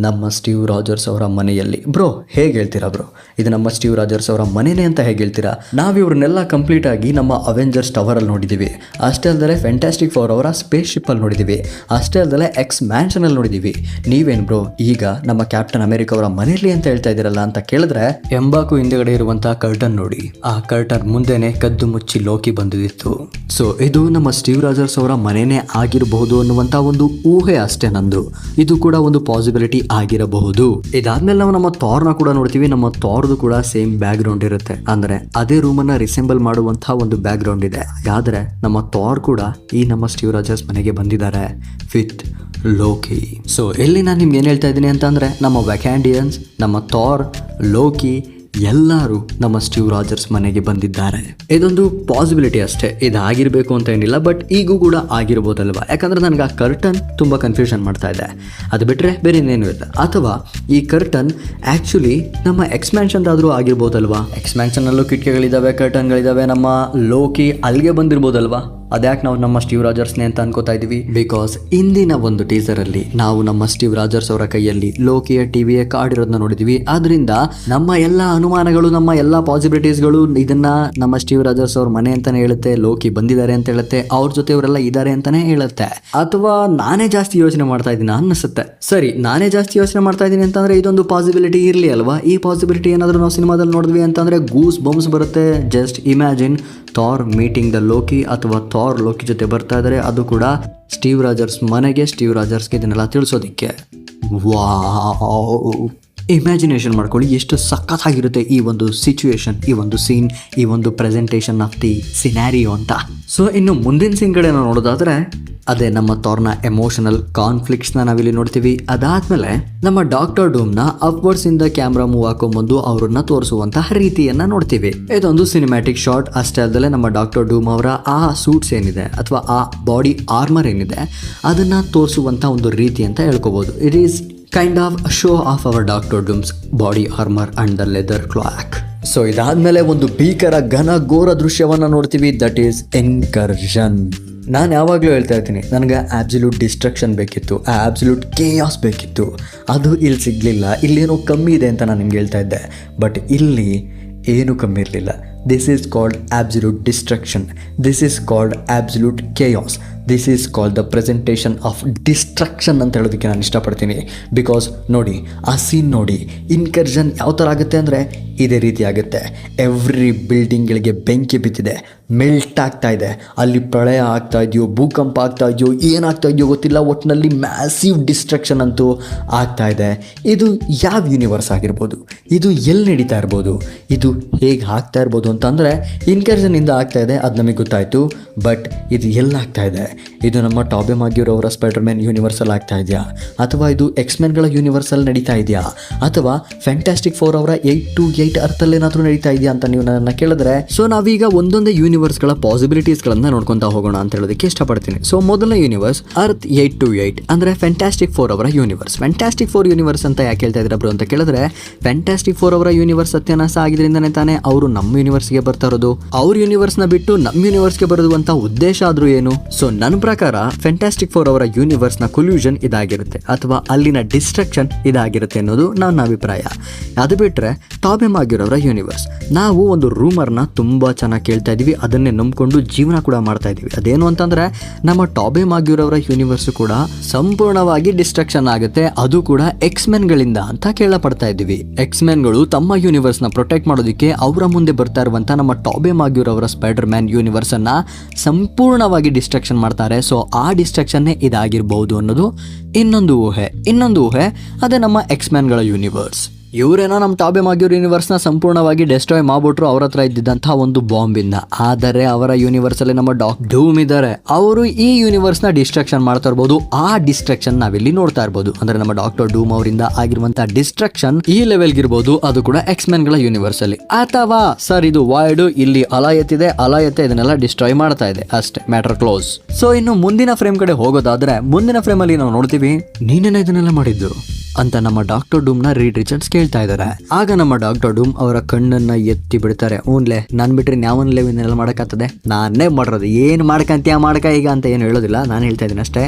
ನಮ್ಮ ಸ್ಟೀವ್ ರಾಜರ್ಸ್ ಅವರ ಮನೆಯಲ್ಲಿ. ಬ್ರೋ ಹೇಗೆ ಹೇಳ್ತೀರಾ ಬ್ರೋ, ಇದು ನಮ್ಮ ಸ್ಟೀವ್ ರಾಜರ್ಸ್ ಅವರ ಮನೆಯೇ ಅಂತ ಹೇಗೆ ಹೇಳ್ತೀರಾ? ನಾವು ಇವ್ರನ್ನೆಲ್ಲ ಕಂಪ್ಲೀಟ್ ಆಗಿ ನಮ್ಮ ಅವೆಂಜರ್ಸ್ ಟವರಲ್ಲಿ ನೋಡಿದ್ದೀವಿ. ಅಷ್ಟೇ ಅಲ್ಲದೆ ಫ್ಯಾಂಟಾಸ್ಟಿಕ್ ಫೋರ್ ಅವರ ಸ್ಪೇಸ್ ಶಿಪ್ಪಲ್ಲಿ ನೋಡಿದ್ದೀವಿ. ಅಷ್ಟೇ ಅಲ್ಲದೆ ಎಕ್ಸ್ ಮ್ಯಾನ್ಷನಲ್ಲಿ ನೋಡಿದ್ದೀವಿ. ನೀವೇನು ಬ್ರೋ ಈಗ ನಮ್ಮ ಕ್ಯಾಪ್ಟನ್ ಅಮೆರಿಕ ಅವರ ಮನೆಯಲ್ಲಿ ಅಂತ ಹೇಳ್ತಾ ಇದ್ದೀರಲ್ಲ ಅಂತ ಕೇಳಿದ್ರೆ, ಎಂಬಾಕು ಹಿಂದೆಗಡೆ ಇರುವಂಥ ಕರ್ಟನ್ ನೋಡಿ, ಆ ಕರ್ಟನ್ ಮುಂದೆನೆ ಕದ್ದು ಮುಚ್ಚಿ ಲೋಕಿ ಬಂದಿತ್ತು. ಸೊ ಇದು ನಮ್ಮ ಸ್ಟೀವ್ ರಾಜರ್ಸ್ ಅವರ ಮನೆಯೇ ಆಗಿರಬಹುದು ಅನ್ನುವಂತ ಒಂದು ಊಹೆ ಅಷ್ಟೇ ನಂದು. ಇದು ಕೂಡ ಒಂದು ಪಾಸಿಬಿಲಿಟಿ ಆಗಿರಬಹುದು. ಇದಾದ್ಮೇಲೆ ನಾವು ನಮ್ಮ ಥಾರ್ನ ಕೂಡ ನೋಡ್ತೀವಿ. ನಮ್ಮ ಥಾರ್ದು ಕೂಡ ಸೇಮ್ ಬ್ಯಾಕ್ ಗ್ರೌಂಡ್ ಇರುತ್ತೆ, ಅಂದ್ರೆ ಅದೇ ರೂಮ್ ಅನ್ನ ರಿಸೆಂಬಲ್ ಮಾಡುವಂತಹ ಒಂದು ಬ್ಯಾಕ್ ಗ್ರೌಂಡ್ ಇದೆ. ಆದ್ರೆ ನಮ್ಮ ಥಾರ್ ಕೂಡ ಈ ನಮ್ಮ ಸ್ಟೀವ್ ರಾಜರ್ಸ್ ಮನೆಗೆ ಬಂದಿದ್ದಾರೆ ವಿತ್ ಲೋಕಿ. ಸೊ ಇಲ್ಲಿ ನಾನು ನಿಮ್ಗೆ ಏನ್ ಹೇಳ್ತಾ ಇದ್ದೀನಿ ಅಂತಂದ್ರೆ ನಮ್ಮ ವ್ಯಾಕ್ಯಾಂಡಿಯನ್ಸ್, ನಮ್ಮ ಥಾರ್, ಲೋಕಿ ಎಲ್ಲರೂ ನಮ್ಮ ಸ್ಟೀವ್ ರಾಜರ್ಸ್ ಮನೆಗೆ ಬಂದಿದ್ದಾರೆ. ಇದೊಂದು ಪಾಸಿಬಿಲಿಟಿ ಅಷ್ಟೇ, ಇದಾಗಿರ್ಬೇಕು ಅಂತ ಏನಿಲ್ಲ, ಬಟ್ ಈಗೂ ಕೂಡ ಆಗಿರ್ಬೋದಲ್ವಾ? ಯಾಕಂದ್ರೆ ನನಗೆ ಆ ಕರ್ಟನ್ ತುಂಬಾ ಕನ್ಫ್ಯೂಷನ್ ಮಾಡ್ತಾ ಇದೆ. ಅದು ಬಿಟ್ರೆ ಬೇರೆ ಇನ್ನೇನು ಇಲ್ಲ. ಅಥವಾ ಈ ಕರ್ಟನ್ ಆಕ್ಚುಲಿ ನಮ್ಮ ಎಕ್ಸ್ಮ್ಯಾನ್ಷನ್ ಆದ್ರೂ ಆಗಿರ್ಬೋದಲ್ವಾ? ಎಕ್ಸ್ಮ್ಯಾನ್ಷನ್ ಅಲ್ಲೂ ಕಿಟಕಿಗಳಿದಾವೆ, ಕರ್ಟನ್ಗಳಿದಾವೆ. ನಮ್ಮ ಲೋಕಿ ಅಲ್ಲಿಗೆ ಬಂದಿರ್ಬೋದಲ್ವಾ? ಅದ್ಯಾಕೆ ನಾವು ನಮ್ಮ ಸ್ಟೀವ್ ರಾಜರ್ಸ್ನೇ ಅಂತ ಅನ್ಕೋತಾ ಇದೀವಿ? ಬಿಕಾಸ್ ಇಂದಿನ ಒಂದು ಟೀಸರ್ ಅಲ್ಲಿ ನಾವು ನಮ್ಮ ಸ್ಟೀವ್ ರಾಜರ್ಸ್ ಅವರ ಕೈಯಲ್ಲಿ ಲೋಕಿಯ ಟಿವಿಯ ಕಾರ್ಡ್ ಇರೋದನ್ನ ನೋಡಿದ್ವಿ. ಆದ್ರಿಂದ ನಮ್ಮ ಎಲ್ಲ ಅನುಮಾನಗಳು, ನಮ್ಮ ಎಲ್ಲ ಪಾಸಿಬಿಲಿಟೀಸ್ಗಳು ಇದನ್ನ ನಮ್ಮ ಸ್ಟೀವ್ ರಾಜರ್ಸ್ ಅವ್ರ ಮನೆ ಅಂತಾನೆ ಹೇಳುತ್ತೆ, ಲೋಕಿ ಬಂದಿದ್ದಾರೆ ಅಂತ ಹೇಳುತ್ತೆ, ಅವ್ರ ಜೊತೆ ಇವರೆಲ್ಲ ಇದ್ದಾರೆ ಅಂತಾನೆ ಹೇಳುತ್ತೆ. ಅಥವಾ ನಾನೇ ಜಾಸ್ತಿ ಯೋಚನೆ ಮಾಡ್ತಾ ಇದ್ದೀನಿ ಅನ್ನಿಸುತ್ತೆ. ಸರಿ, ನಾನೇ ಜಾಸ್ತಿ ಯೋಚನೆ ಮಾಡ್ತಾ ಇದ್ದೀನಿ ಅಂತಂದ್ರೆ ಇದೊಂದು ಪಾಸಿಬಿಲಿಟಿ ಇರ್ಲಿ ಅಲ್ವಾ? ಈ ಪಾಸಿಬಿಲಿಟಿ ಏನಾದರೂ ನಾವು ಸಿನಿಮಾದಲ್ಲಿ ನೋಡಿದ್ವಿ ಅಂತಂದ್ರೆ ಗೂಸ್ ಬಂಪ್ಸ್ ಬರುತ್ತೆ. Just imagine Thar meeting the Loki, ಅಥವಾ ಥಾರ್ ಲೋಕಿ ಜೊತೆ ಬರ್ತಾ ಇದ್ದಾರೆ, ಅದು ಕೂಡ ಸ್ಟೀವ್ ರಾಜರ್ಸ್ ಮನೆಗೆ, ಸ್ಟೀವ್ ರಾಜರ್ಸ್ಗೆ ಇದನ್ನೆಲ್ಲ ತಿಳಿಸೋದಿಕ್ಕೆ. ವಾವ್, ಇಮ್ಯಾಜಿನೇಷನ್ ಮಾಡ್ಕೊಳ್ಳಿ ಎಷ್ಟು ಸಖತ್ತಾಗಿರುತ್ತೆ ಈ ಒಂದು ಸಿಚುವೇಶನ್, ಈ ಒಂದು ಸೀನ್, ಈ ಒಂದು ಪ್ರೆಸೆಂಟೇಷನ್ ಆಫ್ ದಿ ಸಿನಾರಿಯೋ ಅಂತ. ಸೊ ಇನ್ನು ಮುಂದಿನ ಸೀನ್ ಕಡೆ ನಾವು ನೋಡೋದಾದ್ರೆ ಅದೇ ನಮ್ಮ ಥಾರ್ನ ಎಮೋಷನಲ್ ಕಾನ್ಫ್ಲಿಕ್ಟ್ಸ್ನ ನಾವಿಲ್ಲಿ ನೋಡ್ತೀವಿ. ಅದಾದ್ಮೇಲೆ ನಮ್ಮ ಡಾಕ್ಟರ್ ಡೂಮ್ನ ಅಪ್ವರ್ಡ್ಸ್ ಇಂದ ಕ್ಯಾಮ್ರಾ ಮೂವ್ ಹಾಕೊಂಡ್ಬಂದು ಅವ್ರನ್ನ ತೋರಿಸುವಂತಹ ರೀತಿಯನ್ನ ನೋಡ್ತೀವಿ. ಇದೊಂದು ಸಿನಿಮ್ಯಾಟಿಕ್ ಶಾಟ್. ಅಷ್ಟೇ ಅಲ್ಲದೆ ನಮ್ಮ ಡಾಕ್ಟರ್ ಡೂಮ್ ಅವರ ಆ ಸೂಟ್ಸ್ ಏನಿದೆ ಅಥವಾ ಆ ಬಾಡಿ ಆರ್ಮರ್ ಏನಿದೆ ಅದನ್ನ ತೋರಿಸುವಂತ ಒಂದು ರೀತಿ ಅಂತ ಹೇಳ್ಕೋಬಹುದು. It is kind of show of our doctor Doom's body armour and the leather cloak. So ಇದಾದ್ಮೇಲೆ ಒಂದು ಭೀಕರ ಘನ ಘೋರ ದೃಶ್ಯವನ್ನ ನೋಡ್ತೀವಿ. That is incursion. ನಾನು ಯಾವಾಗಲೂ ಹೇಳ್ತಾ ಇರ್ತೀನಿ, ನನಗೆ ಆಬ್ಸಲ್ಯೂಟ್ ಡಿಸ್ಟ್ರಕ್ಷನ್ ಬೇಕಿತ್ತು, ಆಬ್ಸಲ್ಯೂಟ್ ಕೇಯಾಸ್ ಬೇಕಿತ್ತು. ಅದು ಇಲ್ಲಿ ಸಿಗಲಿಲ್ಲ. ಇಲ್ಲೇನೋ ಕಮ್ಮಿ ಇದೆ ಅಂತ ನಾನು ನಿಮ್ಗೆ ಹೇಳ್ತಾ ಇದ್ದೆ, ಬಟ್ ಇಲ್ಲಿ ಏನು ಕಮ್ಮಿ ಇರಲಿಲ್ಲ. This is called absolute destruction. This is called absolute chaos. This is called the presentation of destruction ಅಂತ ಹೇಳೋದಕ್ಕೆ ನಾನು ಇಷ್ಟಪಡ್ತೀನಿ. ಬಿಕಾಸ್ ನೋಡಿ, ಆ ಸೀನ್ ನೋಡಿ, ಇನ್ಕರ್ಷನ್ ಯಾವ ಥರ ಆಗುತ್ತೆ ಅಂದರೆ ಇದೇ ರೀತಿ ಆಗುತ್ತೆ. ಎವ್ರಿ ಬಿಲ್ಡಿಂಗ್ಗಳಿಗೆ ಬೆಂಕಿ ಬಿದ್ದಿದೆ, ಮೆಲ್ಟ್ ಆಗ್ತಾ ಇದೆ, ಅಲ್ಲಿ ಪ್ರಳಯ ಆಗ್ತಾ ಇದೆಯೋ, ಭೂಕಂಪ ಆಗ್ತಾ ಇದೆಯೋ, ಏನಾಗ್ತಾ ಇದೆಯೋ ಗೊತ್ತಿಲ್ಲ, ಒಟ್ಟಿನಲ್ಲಿ ಮ್ಯಾಸಿವ್ ಡಿಸ್ಟ್ರಕ್ಷನ್ ಅಂತೂ ಆಗ್ತಾ ಇದೆ. ಇದು ಯಾವ ಯೂನಿವರ್ಸ್ ಆಗಿರ್ಬೋದು, ಇದು ಎಲ್ಲಿ ನಡೀತಾ ಇರ್ಬೋದು, ಇದು ಹೇಗೆ ಆಗ್ತಾ ಇರ್ಬೋದು ಅಂತಂದರೆ ಇನ್ಕರ್ಷನಿಂದ ಆಗ್ತಾ ಇದೆ, ಅದು ನಮಗೆ ಗೊತ್ತಾಯಿತು. ಬಟ್ ಇದು ಎಲ್ಲಾಗ್ತಾ ಇದೆ? ಇದು ನಮ್ಮ ಟಾಬೆ ಮಾಗ್ಯೂರ್ ಅವರ ಸ್ಪೈಡರ್ಮ್ಯಾನ್ ಯೂನಿವರ್ಸಲ್ಲಿ ಆಗ್ತಾ ಇದೆಯಾ, ಅಥವಾ ಇದು ಎಕ್ಸ್ಮೆನ್ಗಳ ಯೂನಿವರ್ಸಲ್ಲಿ ನಡೀತಾ ಇದೆಯಾ, ಅಥವಾ ಫ್ಯಾಂಟಾಸ್ಟಿಕ್ ಫೋರ್ ಅವರ 828 ಅರ್ಥಲ್ಲೇನಾದರೂ ನಡೀತಾ ಇದೆಯಾ ಅಂತ ನೀವು ನನ್ನ ಕೇಳಿದ್ರೆ, ಸೊ ನಾವೀಗ ಒಂದೊಂದೇ ಯೂನಿವರ್ಸ್ಗಳ ಪಾಸಿಬಿಲಿಟೀಸ್ಗಳನ್ನು ನೋಡ್ಕೊತಾ ಹೋಗೋಣ ಅಂತ ಹೇಳೋದಕ್ಕೆ ಇಷ್ಟಪಡ್ತೀನಿ. ಸೊ ಮೊದಲನೇ ಯೂನಿವರ್ಸ್ ಅರ್ತ್ 828 ಅಂದರೆ ಫ್ಯಾಂಟಾಸ್ಟಿಕ್ ಫೋರ್ ಅವರ ಯೂನಿವರ್ಸ್. ಫ್ಯಾಂಟಾಸ್ಟಿಕ್ ಫೋರ್ ಯೂನಿವರ್ಸ್ ಅಂತ ಯಾಕೆ ಹೇಳ್ತಾ ಇದ್ದಾರೆ ಬ್ರೋ ಅಂತ ಕೇಳಿದ್ರೆ, ಫ್ಯಾಂಟಾಸ್ಟಿಕ್ ಫೋರ್ ಅವರ ಯೂನಿವರ್ಸ್ ಸತ್ಯನಾಶ ಆಗಿದ್ರಿಂದನೇ ತಾನೇ ಅವರು ನಮ್ಮ ಯೂನಿವರ್ಸ್ಗೆ ಬರ್ತಾ ಇರೋದು. ಅವ್ರ ಯೂನಿವರ್ಸ್ನ ಬಿಟ್ಟು ನಮ್ಮ ಯೂನಿವರ್ಸ್ಗೆ ಬರೋದು ಅಂತ ಉದ್ದೇಶ ಆದ್ರೂ ಏನು? ಸೊ ನನ್ನ ಪ್ರಕಾರ ಫ್ಯಾಂಟಾಸ್ಟಿಕ್ ಫೋರ್ ಅವರ ಯೂನಿವರ್ಸ್ನ ಕೊಲ್ಯೂಷನ್ ಇದಾಗಿರುತ್ತೆ, ಅಥವಾ ಅಲ್ಲಿನ ಡಿಸ್ಟ್ರಕ್ಷನ್ ಇದಾಗಿರುತ್ತೆ ಅನ್ನೋದು ನನ್ನ ಅಭಿಪ್ರಾಯ. ಅದು ಬಿಟ್ಟರೆ ಟಾಬೆ ಮಾಗ್ಯೂರ್ ಅವರ ಯೂನಿವರ್ಸ್, ನಾವು ಒಂದು ರೂಮರ್ನ ತುಂಬ ಚೆನ್ನಾಗಿ ಕೇಳ್ತಾ ಇದ್ದೀವಿ, ಅದನ್ನೇ ನಂಬಿಕೊಂಡು ಜೀವನ ಕೂಡ ಮಾಡ್ತಾ ಇದ್ದೀವಿ. ಅದೇನು ಅಂತಂದರೆ, ನಮ್ಮ ಟಾಬೆ ಮಾಗ್ಯೂರ್ ಅವರ ಯೂನಿವರ್ಸ್ ಕೂಡ ಸಂಪೂರ್ಣವಾಗಿ ಡಿಸ್ಟ್ರಕ್ಷನ್ ಆಗುತ್ತೆ, ಅದು ಕೂಡ ಎಕ್ಸ್ಮೆನ್ಗಳಿಂದ ಅಂತ ಕೇಳಪಡ್ತಾ ಇದ್ದೀವಿ. ಎಕ್ಸ್ಮೆನ್ಗಳು ತಮ್ಮ ಯೂನಿವರ್ಸ್ನ ಪ್ರೊಟೆಕ್ಟ್ ಮಾಡೋದಕ್ಕೆ ಅವರ ಮುಂದೆ ಬರ್ತಾ ಇರುವಂಥ ನಮ್ಮ ಟಾಬೆ ಮಾಗ್ಯೂರ್ ಅವರ ಸ್ಪೈಡರ್ ಮ್ಯಾನ್ ಯೂನಿವರ್ಸನ್ನು ಸಂಪೂರ್ಣವಾಗಿ ಡಿಸ್ಟ್ರಕ್ಷನ್ ಮಾಡ್ತಾರೆ. ಸೊ ಆ ಡಿಸ್ಟ್ರಕ್ಷನ್ನೇ ಇದಾಗಿರ್ಬೋದು ಅನ್ನೋದು ಇನ್ನೊಂದು ಊಹೆ. ಅದೇ ನಮ್ಮ ಎಕ್ಸ್ಮ್ಯಾನ್ಗಳ ಯೂನಿವರ್ಸ್. ಇವರೇನೋ ನಮ್ಮ ಟಾಬೆ ಮಾಗ್ಯೂರ್ ಯೂನಿವರ್ಸ್ನ ಸಂಪೂರ್ಣವಾಗಿ ಡೆಸ್ಟ್ರಾಯ್ ಮಾಡ್ಬಿಟ್ರು ಅವ್ರ ಹತ್ರ ಇದ್ದಿದ್ದಂತಹ ಒಂದು ಬಾಂಬಿಂದ. ಆದರೆ ಅವರ ಯೂನಿವರ್ಸಲ್ಲಿ ನಮ್ಮ ಡೂಮ್ ಇದ್ದಾರೆ, ಅವರು ಈ ಯೂನಿವರ್ಸ್ನ ಡಿಸ್ಟ್ರಕ್ಷನ್ ಮಾಡ್ತಾ ಇರ್ಬೋದು. ಆ ಡಿಸ್ಟ್ರಕ್ಷನ್ ನಾವಿಲ್ಲಿ ನೋಡ್ತಾ ಇರ್ಬೋದು. ಅಂದರೆ ನಮ್ಮ ಡಾಕ್ಟರ್ ಡೂಮ್ ಅವರಿಂದ ಆಗಿರುವಂತಹ ಡಿಸ್ಟ್ರಕ್ಷನ್ ಈ ಲೆವೆಲ್ಗಿರ್ಬೋದು, ಅದು ಕೂಡ ಎಕ್ಸ್ಮೆನ್ಗಳ ಯೂನಿವರ್ಸ್ ಅಲ್ಲಿ. ಅಥವಾ ಸರ್ ಇದು ವಾಯ್ಡ್, ಇಲ್ಲಿ ಅಲಾಯತ್ತೆ ಇದನ್ನೆಲ್ಲ ಡಿಸ್ಟ್ರಾಯ್ ಮಾಡ್ತಾ ಇದೆ, ಅಷ್ಟೇ, ಮ್ಯಾಟರ್ ಕ್ಲೋಸ್. ಸೊ ಇನ್ನು ಮುಂದಿನ ಫ್ರೇಮ್ ಕಡೆ ಹೋಗೋದಾದ್ರೆ, ಮುಂದಿನ ಫ್ರೇಮ್ ಅಲ್ಲಿ ನಾವು ನೋಡ್ತೀವಿ, ನೀನೇನ ಇದನ್ನೆಲ್ಲ ಮಾಡಿದ್ದು ಅಂತ ನಮ್ಮ ಡಾಕ್ಟರ್ ಡೂಮ್ ನ ರೀಡ್ ರಿಚರ್ಡ್ಸ್ ಕೇಳ್ತಾ ಇದ್ದಾರೆ. ಆಗ ನಮ್ಮ ಡಾಕ್ಟರ್ ಡೂಮ್ ಅವರ ಕಣ್ಣನ್ನ ಎತ್ತಿ ಬಿಡ್ತಾರೆ. ಓನ್ಲೆ ನಾನ್ ಬಿಟ್ರೆ ನ್ಯಾವನ್ಲೆ ಇದನ್ನೆಲ್ಲ ಮಾಡಕ್ಕಾಗ್ತದೆ, ನಾನೇ ಮಾಡಿರೋದು, ಏನ್ ಮಾಡ್ಕಂತೀಯ ಮಾಡ್ಕ ಈಗ ಅಂತ ಏನು ಹೇಳೋದಿಲ್ಲ, ನಾನು ಹೇಳ್ತಾ ಇದ್ದೀನಿ ಅಷ್ಟೇ.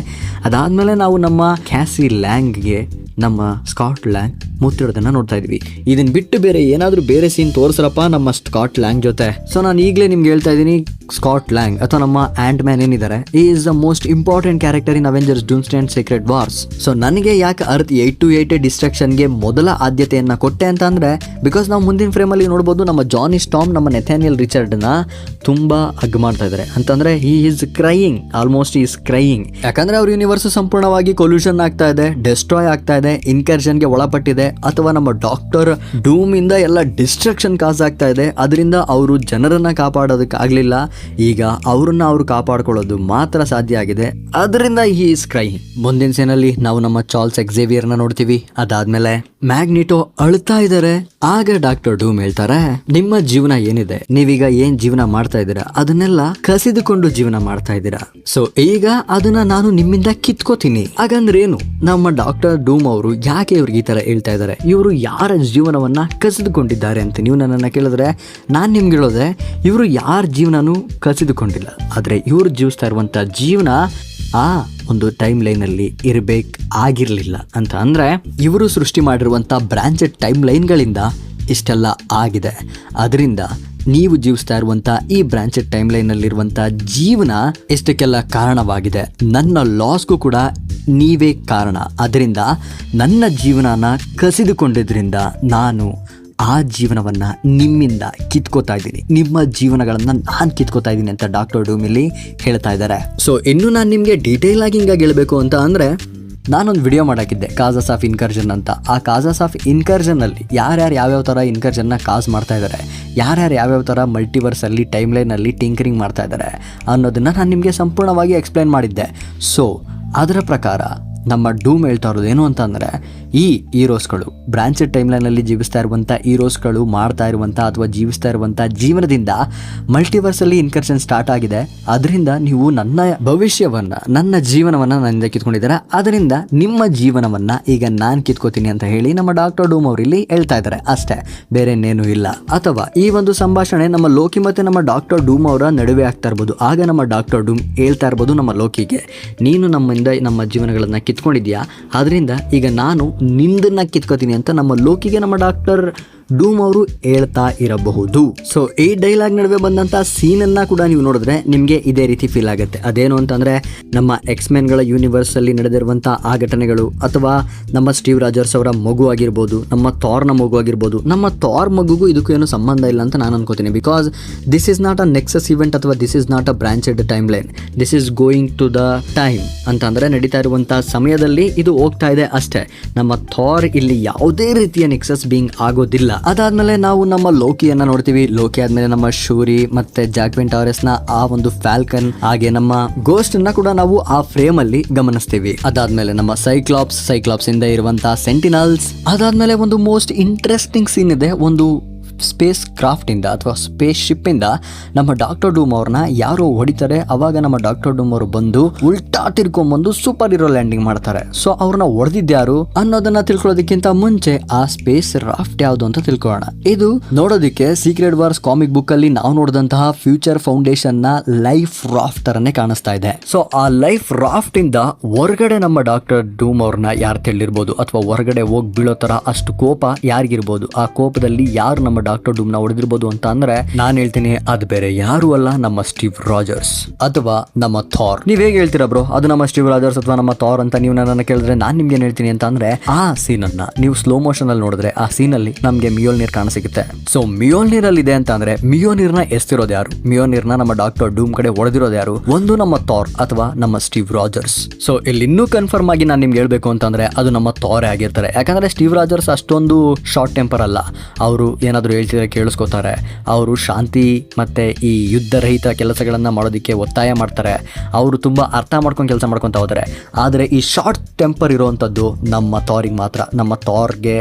ಅದಾದ್ಮೇಲೆ ನಾವು ನಮ್ಮ ಕ್ಯಾಸಿ ಲ್ಯಾಂಗ್ಗೆ, ನಮ್ಮ ಸ್ಕಾಟ್ ಲ್ಯಾಂಗ್ ಮುತ್ತಿಡೋದನ್ನ ನೋಡ್ತಾ ಇದ್ವಿ. ಇದನ್ನ ಬಿಟ್ಟು ಬೇರೆ ಸೀನ್ ತೋರಿಸ್ರಪ್ಪ ನಮ್ಮ ಸ್ಕಾಟ್ ಲ್ಯಾಂಗ್ ಜೊತೆ. ಸೊ ನಾನು ಈಗಲೇ ನಿಮ್ಗೆ ಹೇಳ್ತಾ ಇದ್ದೀನಿ, ಸ್ಕಾಟ್ ಲ್ಯಾಂಗ್ ಅಥವಾ ನಮ್ಮ ಆಂಟ್ ಮ್ಯಾನ್ ಏನಿದ್ದಾರೆ, is the most important character in Avengers Doomsday and secret wars. So ನನಗೆ ಯಾಕೆ ಅರ್ತ್ 828 ಡಿಸ್ಟ್ರಕ್ಷನ್ಗೆ ಮೊದಲ ಆದ್ಯತೆಯನ್ನ ಕೊಟ್ಟೆ ಅಂತ ಅಂದ್ರೆ, ಬಿಕಾಸ್ ನಾವು ಮುಂದಿನ ಫ್ರೇಮ್ ಅಲ್ಲಿ ನೋಡಬಹುದು, ನಮ್ಮ ಜಾನಿ ಸ್ಟಾಮ್ ನಮ್ಮ ನೆಥಾನಿಯಲ್ ರಿಚರ್ಡ್ ನ ತುಂಬಾ ಹಗ್ ಮಾಡ್ತಾ ಇದ್ದಾರೆ. ಅಂತಂದ್ರೆ he is crying, almost is crying. ಯಾಕಂದ್ರೆ ಅವ್ರ ಯೂನಿವರ್ಸ್ ಸಂಪೂರ್ಣವಾಗಿ ಕೊಲ್ಯೂಷನ್ ಆಗ್ತಾ ಇದೆ, ಡೆಸ್ಟ್ರಾಯ್ ಆಗ್ತಾ ಇದೆ, ಇನ್ಕರ್ಷನ್ಗೆ ಒಳಪಟ್ಟಿದೆ, ಅಥವಾ ನಮ್ಮ ಡಾಕ್ಟರ್ ಡೂಮ್ ಇಂದ ಎಲ್ಲ ಡಿಸ್ಟ್ರಕ್ಷನ್ ಕಾಸ್ ಆಗ್ತಾ ಇದೆ. ಅದರಿಂದ ಅವರು ಜನರನ್ನ ಕಾಪಾಡೋದಕ್ಕೆ ಆಗ್ಲಿಲ್ಲ, ಈಗ ಅವ್ರನ್ನ ಅವ್ರು ಕಾಪಾಡ್ಕೊಳ್ಳೋದು ಮಾತ್ರ ಸಾಧ್ಯ ಆಗಿದೆ. ಅದರಿಂದ ಹಿ ಈಸ್ ಕ್ರೈಯಿಂಗ್. ಮುಂದಿನ ಸೀನಲ್ಲಿ ನಾವು ನಮ್ಮ ಚಾರ್ಲ್ಸ್ ಎಕ್ಸೇವಿಯರ್ ನ ನೋಡ್ತೀವಿ. ಅದಾದ್ಮೇಲೆ ಮ್ಯಾಗ್ನಿಟೋ ಅಳ್ತಾ ಇದ್ದಾರೆ. ಆಗ ಡಾಕ್ಟರ್ ಡೂಮ್ ಹೇಳ್ತಾರೆ, ನಿಮ್ಮ ಜೀವನ ಏನಿದೆ, ನೀವೀಗ ಏನ್ ಜೀವನ ಮಾಡ್ತಾ ಇದ್ದೀರಾ ಅದನ್ನೆಲ್ಲ ಕಸಿದುಕೊಂಡು ಜೀವನ ಮಾಡ್ತಾ ಇದ್ದೀರಾ. ಸೊ ಈಗ ಅದನ್ನ ನಾನು ನಿಮ್ಮಿಂದ ಕಿತ್ಕೋತೀನಿ. ಹಾಗಂದ್ರೆ ಏನು? ನಮ್ಮ ಡಾಕ್ಟರ್ ಡೂಮ್ ಅವರು ಯಾಕೆ ಇವ್ರಿಗೆ ಈ ತರ ಹೇಳ್ತಾ ಇದ್ದಾರೆ? ಇವರು ಯಾರ ಜೀವನವನ್ನ ಕಸಿದುಕೊಂಡಿದ್ದಾರೆ ಅಂತ ನೀವು ನನ್ನನ್ನು ಕೇಳಿದ್ರೆ, ನಾನು ನಿಮ್ಗೆ ಹೇಳೋದೆ, ಇವರು ಯಾರ ಜೀವನನೂ ಕಸಿದುಕೊಂಡಿಲ್ಲ. ಆದ್ರೆ ಇವರು ಜೀವಿಸ್ತಾ ಇರುವಂತ ಜೀವನ ಆ ಒಂದು ಟೈಮ್ ಲೈನಲ್ಲಿ ಆಗಿರಲಿಲ್ಲ ಅಂತ. ಅಂದ್ರೆ ಇವರು ಸೃಷ್ಟಿ ಮಾಡಿರುವಂತ ಬ್ರಾಂಚೆಡ್ ಟೈಮ್ ಲೈನ್ಗಳಿಂದ ಇಷ್ಟೆಲ್ಲ ಆಗಿದೆ. ಅದರಿಂದ ನೀವು ಜೀವಿಸ್ತಾ ಇರುವಂತ ಈ ಬ್ರಾಂಚೆಡ್ ಟೈಮ್ ಲೈನ್ನಲ್ಲಿರುವಂಥ ಜೀವನ ಇಷ್ಟಕ್ಕೆಲ್ಲ ಕಾರಣವಾಗಿದೆ. ನನ್ನ ಲಾಸ್ಗೂ ಕೂಡ ನೀವೇ ಕಾರಣ. ಅದರಿಂದ ನನ್ನ ಜೀವನನ ಕಸಿದುಕೊಂಡಿದ್ರಿಂದ ನಾನು ಆ ಜೀವನವನ್ನ ನಿಮ್ಮಿಂದ ಕಿತ್ಕೋತಾ ಇದ್ದೀನಿ, ನಿಮ್ಮ ಜೀವನಗಳನ್ನ ನಾನು ಕಿತ್ಕೋತಾ ಇದ್ದೀನಿ ಅಂತ ಡಾಕ್ಟರ್ ಡೂಮ್ ಇಲ್ಲಿ ಹೇಳ್ತಾ ಇದ್ದಾರೆ. ಸೊ ಇನ್ನು ನಾನು ನಿಮಗೆ ಡೀಟೇಲ್ ಆಗಿ ಹಿಂಗಾಗಿ ಹೇಳಬೇಕು ಅಂತ ಅಂದ್ರೆ, ನಾನೊಂದು ವಿಡಿಯೋ ಮಾಡಾಕಿದ್ದೆ ಕಾಸಸ್ ಆಫ್ ಇನ್ಕರ್ಷನ್ ಅಂತ. ಆ ಕಾಸಸ್ ಆಫ್ ಇನ್ಕರ್ಷನ್ ಅಲ್ಲಿ ಯಾರ್ಯಾರು ಯಾವ್ಯಾವ ಥರ ಇನ್ಕರ್ಷನ್ನ ಕಾಸ್ ಮಾಡ್ತಾ ಇದ್ದಾರೆ, ಯಾರ್ಯಾರು ಯಾವ್ಯಾವ ಥರ ಮಲ್ಟಿವರ್ಸಲ್ಲಿ ಟೈಮ್ ಲೈನಲ್ಲಿ ಟಿಂಕರಿಂಗ್ ಮಾಡ್ತಾ ಇದ್ದಾರೆ ಅನ್ನೋದನ್ನ ನಾನು ನಿಮಗೆ ಸಂಪೂರ್ಣವಾಗಿ ಎಕ್ಸ್ಪ್ಲೈನ್ ಮಾಡಿದ್ದೆ. ಸೊ ಅದರ ಪ್ರಕಾರ ನಮ್ಮ ಡೂಮ್ ಹೇಳ್ತಾ ಇರೋದು ಏನು ಅಂತ ಅಂದರೆ, ಈ ಹೀರೋಸ್ಗಳು ಬ್ರಾಂಚೆಡ್ ಟೈಮ್ ಲೈನಲ್ಲಿ ಜೀವಿಸ್ತಾ ಇರುವಂಥ ಹೀರೋಸ್ಗಳು ಮಾಡ್ತಾ ಇರುವಂಥ ಅಥವಾ ಜೀವಿಸ್ತಾ ಇರುವಂಥ ಜೀವನದಿಂದ ಮಲ್ಟಿವರ್ಸಲ್ಲಿ ಇನ್ಕರ್ಷನ್ ಸ್ಟಾರ್ಟ್ ಆಗಿದೆ. ಅದರಿಂದ ನೀವು ನನ್ನ ಭವಿಷ್ಯವನ್ನು, ನನ್ನ ಜೀವನವನ್ನು ನನ್ನಿಂದ ಕಿತ್ಕೊಂಡಿದ್ದೀರಾ, ಅದರಿಂದ ನಿಮ್ಮ ಜೀವನವನ್ನು ಈಗ ನಾನು ಕಿತ್ಕೋತೀನಿ ಅಂತ ಹೇಳಿ ನಮ್ಮ ಡಾಕ್ಟರ್ ಡೂಮ್ ಅವರು ಇಲ್ಲಿ ಹೇಳ್ತಾ ಇದ್ದಾರೆ ಅಷ್ಟೇ, ಬೇರೆ ಇನ್ನೇನು ಇಲ್ಲ. ಅಥವಾ ಈ ಒಂದು ಸಂಭಾಷಣೆ ನಮ್ಮ ಲೋಕಿ ಮತ್ತು ನಮ್ಮ ಡಾಕ್ಟರ್ ಡೂಮ್ ಅವರ ನಡುವೆ ಆಗ್ತಾ ಇರ್ಬೋದು. ಆಗ ನಮ್ಮ ಡಾಕ್ಟರ್ ಡೂಮ್ ಹೇಳ್ತಾ ಇರ್ಬೋದು ನಮ್ಮ ಲೋಕಿಗೆ, ನೀನು ನಮ್ಮಿಂದ ನಮ್ಮ ಜೀವನಗಳನ್ನು ಕಿತ್ಕೊಂಡಿದ್ಯಾ, ಅದರಿಂದ ಈಗ ನಾನು ನಿಂದನ್ನ ಕಿತ್ಕೋತೀನಿ ಅಂತ ನಮ್ಮ ಲೋಕಿಗೆ ನಮ್ಮ ಡಾಕ್ಟರ್ ಡೂಮ್ ಅವರು ಹೇಳ್ತಾ ಇರಬಹುದು. ಸೊ ಈ ಡೈಲಾಗ್ ನಡುವೆ ಬಂದಂತ ಸೀನ್ ಅನ್ನ ಕೂಡ ನೀವು ನೋಡಿದ್ರೆ ನಿಮ್ಗೆ ಇದೇ ರೀತಿ ಫೀಲ್ ಆಗುತ್ತೆ. ಅದೇನು ಅಂತಂದ್ರೆ ನಮ್ಮ ಎಕ್ಸ್ಮೆನ್ ಗಳ ಯೂನಿವರ್ಸ್ ಅಲ್ಲಿ ನಡೆದಿರುವಂತಹ ಆ ಘಟನೆಗಳು, ಅಥವಾ ನಮ್ಮ ಸ್ಟೀವ್ ರಾಜರ್ಸ್ ಅವರ ಮಗು ಆಗಿರ್ಬೋದು, ನಮ್ಮ ಥಾರ್ನ ಮಗು ಆಗಿರ್ಬೋದು. ನಮ್ಮ ಥಾರ್ ಮಗುಗೂ ಇದಕ್ಕೂ ಏನು ಸಂಬಂಧ ಇಲ್ಲ ಅಂತ ನಾನು ಅನ್ಕೋತೀನಿ. Because this is not a nexus event ಅಥವಾ this is not a branched timeline. This is going to the time ಅಂತಂದ್ರೆ ನಡೀತಾ ಇರುವಂತಹ ಸಮಯದಲ್ಲಿ ಇದು ಹೋಗ್ತಾ ಇದೆ ಅಷ್ಟೇ. ನಮ್ಮ ಥಾರ್ ಇಲ್ಲಿ ಯಾವುದೇ ರೀತಿಯ ನೆಕ್ಸಸ್ ಬೀಯಿಂಗ್ ಆಗೋದಿಲ್ಲ. ಅದಾದ್ಮೇಲೆ ನಾವು ನಮ್ಮ ಲೋಕಿಯನ್ನ ನೋಡ್ತೀವಿ. ಲೋಕಿ ಆದ್ಮೇಲೆ ನಮ್ಮ ಶೂರಿ ಮತ್ತೆ ಜಾಕ್ವಿನ್ ಟಾರೆಸ್ ನ ಆ ಒಂದು ಫ್ಯಾಲ್ಕನ್, ಹಾಗೆ ನಮ್ಮ ಗೋಸ್ಟ್ ಅನ್ನ ಕೂಡ ನಾವು ಆ ಫ್ರೇಮ್ ಅಲ್ಲಿ ಗಮನಿಸ್ತೀವಿ. ಅದಾದ್ಮೇಲೆ ನಮ್ಮ ಸೈಕ್ಲಾಪ್ಸ್ ಇಂದ ಇರುವಂತಹ ಸೆಂಟಿನಲ್ಸ್. ಅದಾದ್ಮೇಲೆ ಒಂದು ಮೋಸ್ಟ್ ಇಂಟ್ರೆಸ್ಟಿಂಗ್ ಸೀನ್ ಇದೆ. ಒಂದು ಸ್ಪೇಸ್ ಕ್ರಾಫ್ಟ್ ಇಂದ ಅಥವಾ ಸ್ಪೇಸ್ ಶಿಪ್ ಇಂದ ನಮ್ಮ ಡಾಕ್ಟರ್ ಡೂಮ್ ಅವ್ರನ್ನ ಯಾರೋ ಹೊಡಿತಾರೆ. ಅವಾಗ ನಮ್ಮ ಡಾಕ್ಟರ್ ಡೂಮ್ ಅವರು ಬಂದು ಉಲ್ಟಾ ತಿರ್ಕೊಂಡ್ಬಂದು ಸೂಪರ್ ಹೀರೋ ಲ್ಯಾಂಡಿಂಗ್ ಮಾಡ್ತಾರೆ. ಸೊ ಅವ್ರನ್ನ ಹೊಡೆದಿದ್ಯಾರು ಅನ್ನೋದನ್ನ ತಿಳ್ಕೊಳ್ಳೋದಕ್ಕಿಂತ ಮುಂಚೆ ಆ ಸ್ಪೇಸ್ ರಾಫ್ಟ್ ಯಾವುದು ಅಂತ ತಿಳ್ಕೊಳ್ಳೋಣ. ಇದು ನೋಡೋದಕ್ಕೆ ಸೀಕ್ರೆಟ್ ವಾರ್ಸ್ ಕಾಮಿಕ್ ಬುಕ್ ಅಲ್ಲಿ ನಾವು ನೋಡಿದಂತಹ ಫ್ಯೂಚರ್ ಫೌಂಡೇಶನ್ ನ ಲೈಫ್ ರಾಫ್ಟ್ ತರನೇ ಕಾಣಿಸ್ತಾ ಇದೆ. ಸೊ ಆ ಲೈಫ್ ರಾಫ್ಟ್ ಇಂದ ಹೊರಗಡೆ ನಮ್ಮ ಡಾಕ್ಟರ್ ಡೂಮ್ ಅವ್ರನ್ನ ಯಾರು ತಿಳಿರ್ಬೋದು, ಅಥವಾ ಹೊರಗಡೆ ಹೋಗಿ ಬೀಳೋ ತರ ಅಷ್ಟು ಕೋಪ ಯಾರಿಗಿರ್ಬೋದು. ಆ ಕೋಪದಲ್ಲಿ ಯಾರು ನಮ್ಮ ಡಾಕ್ಟರ್ ಡೂಮ್ ನ ಹೊಡೆದಿರ್ಬೋದು ಅಂತ ಅಂದ್ರೆ ನಾನು ಹೇಳ್ತೀನಿ, ಅದು ಬೇರೆ ಯಾರು ಅಲ್ಲ, ನಮ್ಮ ಸ್ಟೀವ್ ರಾಜರ್ಸ್ ಅಥವಾ ನಮ್ಮ ಥಾರ್. ನೀವ್ ಹೇಗೆ ಹೇಳ್ತೀರಾ ಬ್ರೋ ಅದು ನಮ್ಮ ಸ್ಟೀವ್ ರಾಜರ್ಸ್ ಅಥವಾ ನಮ್ಮ ಥಾರ್ ಅಂತ ನೀವು ನನ್ನ ಕೇಳಿದ್ರೆ ನಾನು ನಿಮ್ಗೆ ಏನ್ ಹೇಳ್ತೀನಿ ಅಂತ ಅಂದ್ರೆ, ಆ ಸೀನ್ ಅನ್ನ ನೀವು ಸ್ಲೋ ಮೋಷನ್ ಅಲ್ಲಿ ನೋಡಿದ್ರೆ ಆ ಸೀನ್ ಅಲ್ಲಿ ನಮ್ಗೆ ಮಿಯೋಲ್ನೀರ್ ಕಾಣಿಸುತ್ತೆ. ಸೊ ಮಿಯೋಲ್ನೀರ್ ಅಲ್ಲಿ ಇದೆ ಅಂತ ಅಂದ್ರೆ ಮಿಯೋಲ್ನೀರ್ ನ ಎಸ್ತಿರೋದು ಯಾರು? ಮಿಯೋಲ್ನೀರ್ ನ ನಮ್ಮ ಡಾಕ್ಟರ್ ಡೂಮ್ ಕಡೆ ಹೊಡೆದಿರೋದು ಯಾರು? ಒಂದು ನಮ್ಮ ಥಾರ್ ಅಥವಾ ನಮ್ಮ ಸ್ಟೀವ್ ರಾಜರ್ಸ್. ಸೊ ಇಲ್ಲಿ ಇನ್ನೂ ಕನ್ಫರ್ಮ್ ಆಗಿ ನಾನು ನಿಮ್ಗೆ ಹೇಳ್ಬೇಕು ಅಂತಂದ್ರೆ ಅದು ನಮ್ಮ ಥಾರ್ ಆಗಿರ್ತಾರೆ. ಯಾಕಂದ್ರೆ ಸ್ಟೀವ್ ರಾಜರ್ಸ್ ಅಷ್ಟೊಂದು ಶಾರ್ಟ್ ಟೆಂಪರ್ ಅಲ್ಲ. ಅವರು ಏನಾದ್ರು ಹೇಳ್ತಿದ್ರೆ ಕೇಳಿಸ್ಕೋತಾರೆ. ಅವರು ಶಾಂತಿ ಮತ್ತೆ ಈ ಯುದ್ಧ ರಹಿತ ಕೆಲಸಗಳನ್ನ ಮಾಡೋದಕ್ಕೆ ಒತ್ತಾಯ ಮಾಡ್ತಾರೆ. ಅವರು ತುಂಬಾ ಅರ್ಥ ಮಾಡ್ಕೊಂಡು ಕೆಲಸ ಮಾಡ್ಕೊಂತ ಹೋದರೆ. ಆದರೆ ಈ ಶಾರ್ಟ್ ಟೆಂಪರ್ ಇರುವಂತದ್ದು ನಮ್ಮ ಥಾರಿಗೆ ಮಾತ್ರ. ನಮ್ಮ ಥಾರ್ಗೆ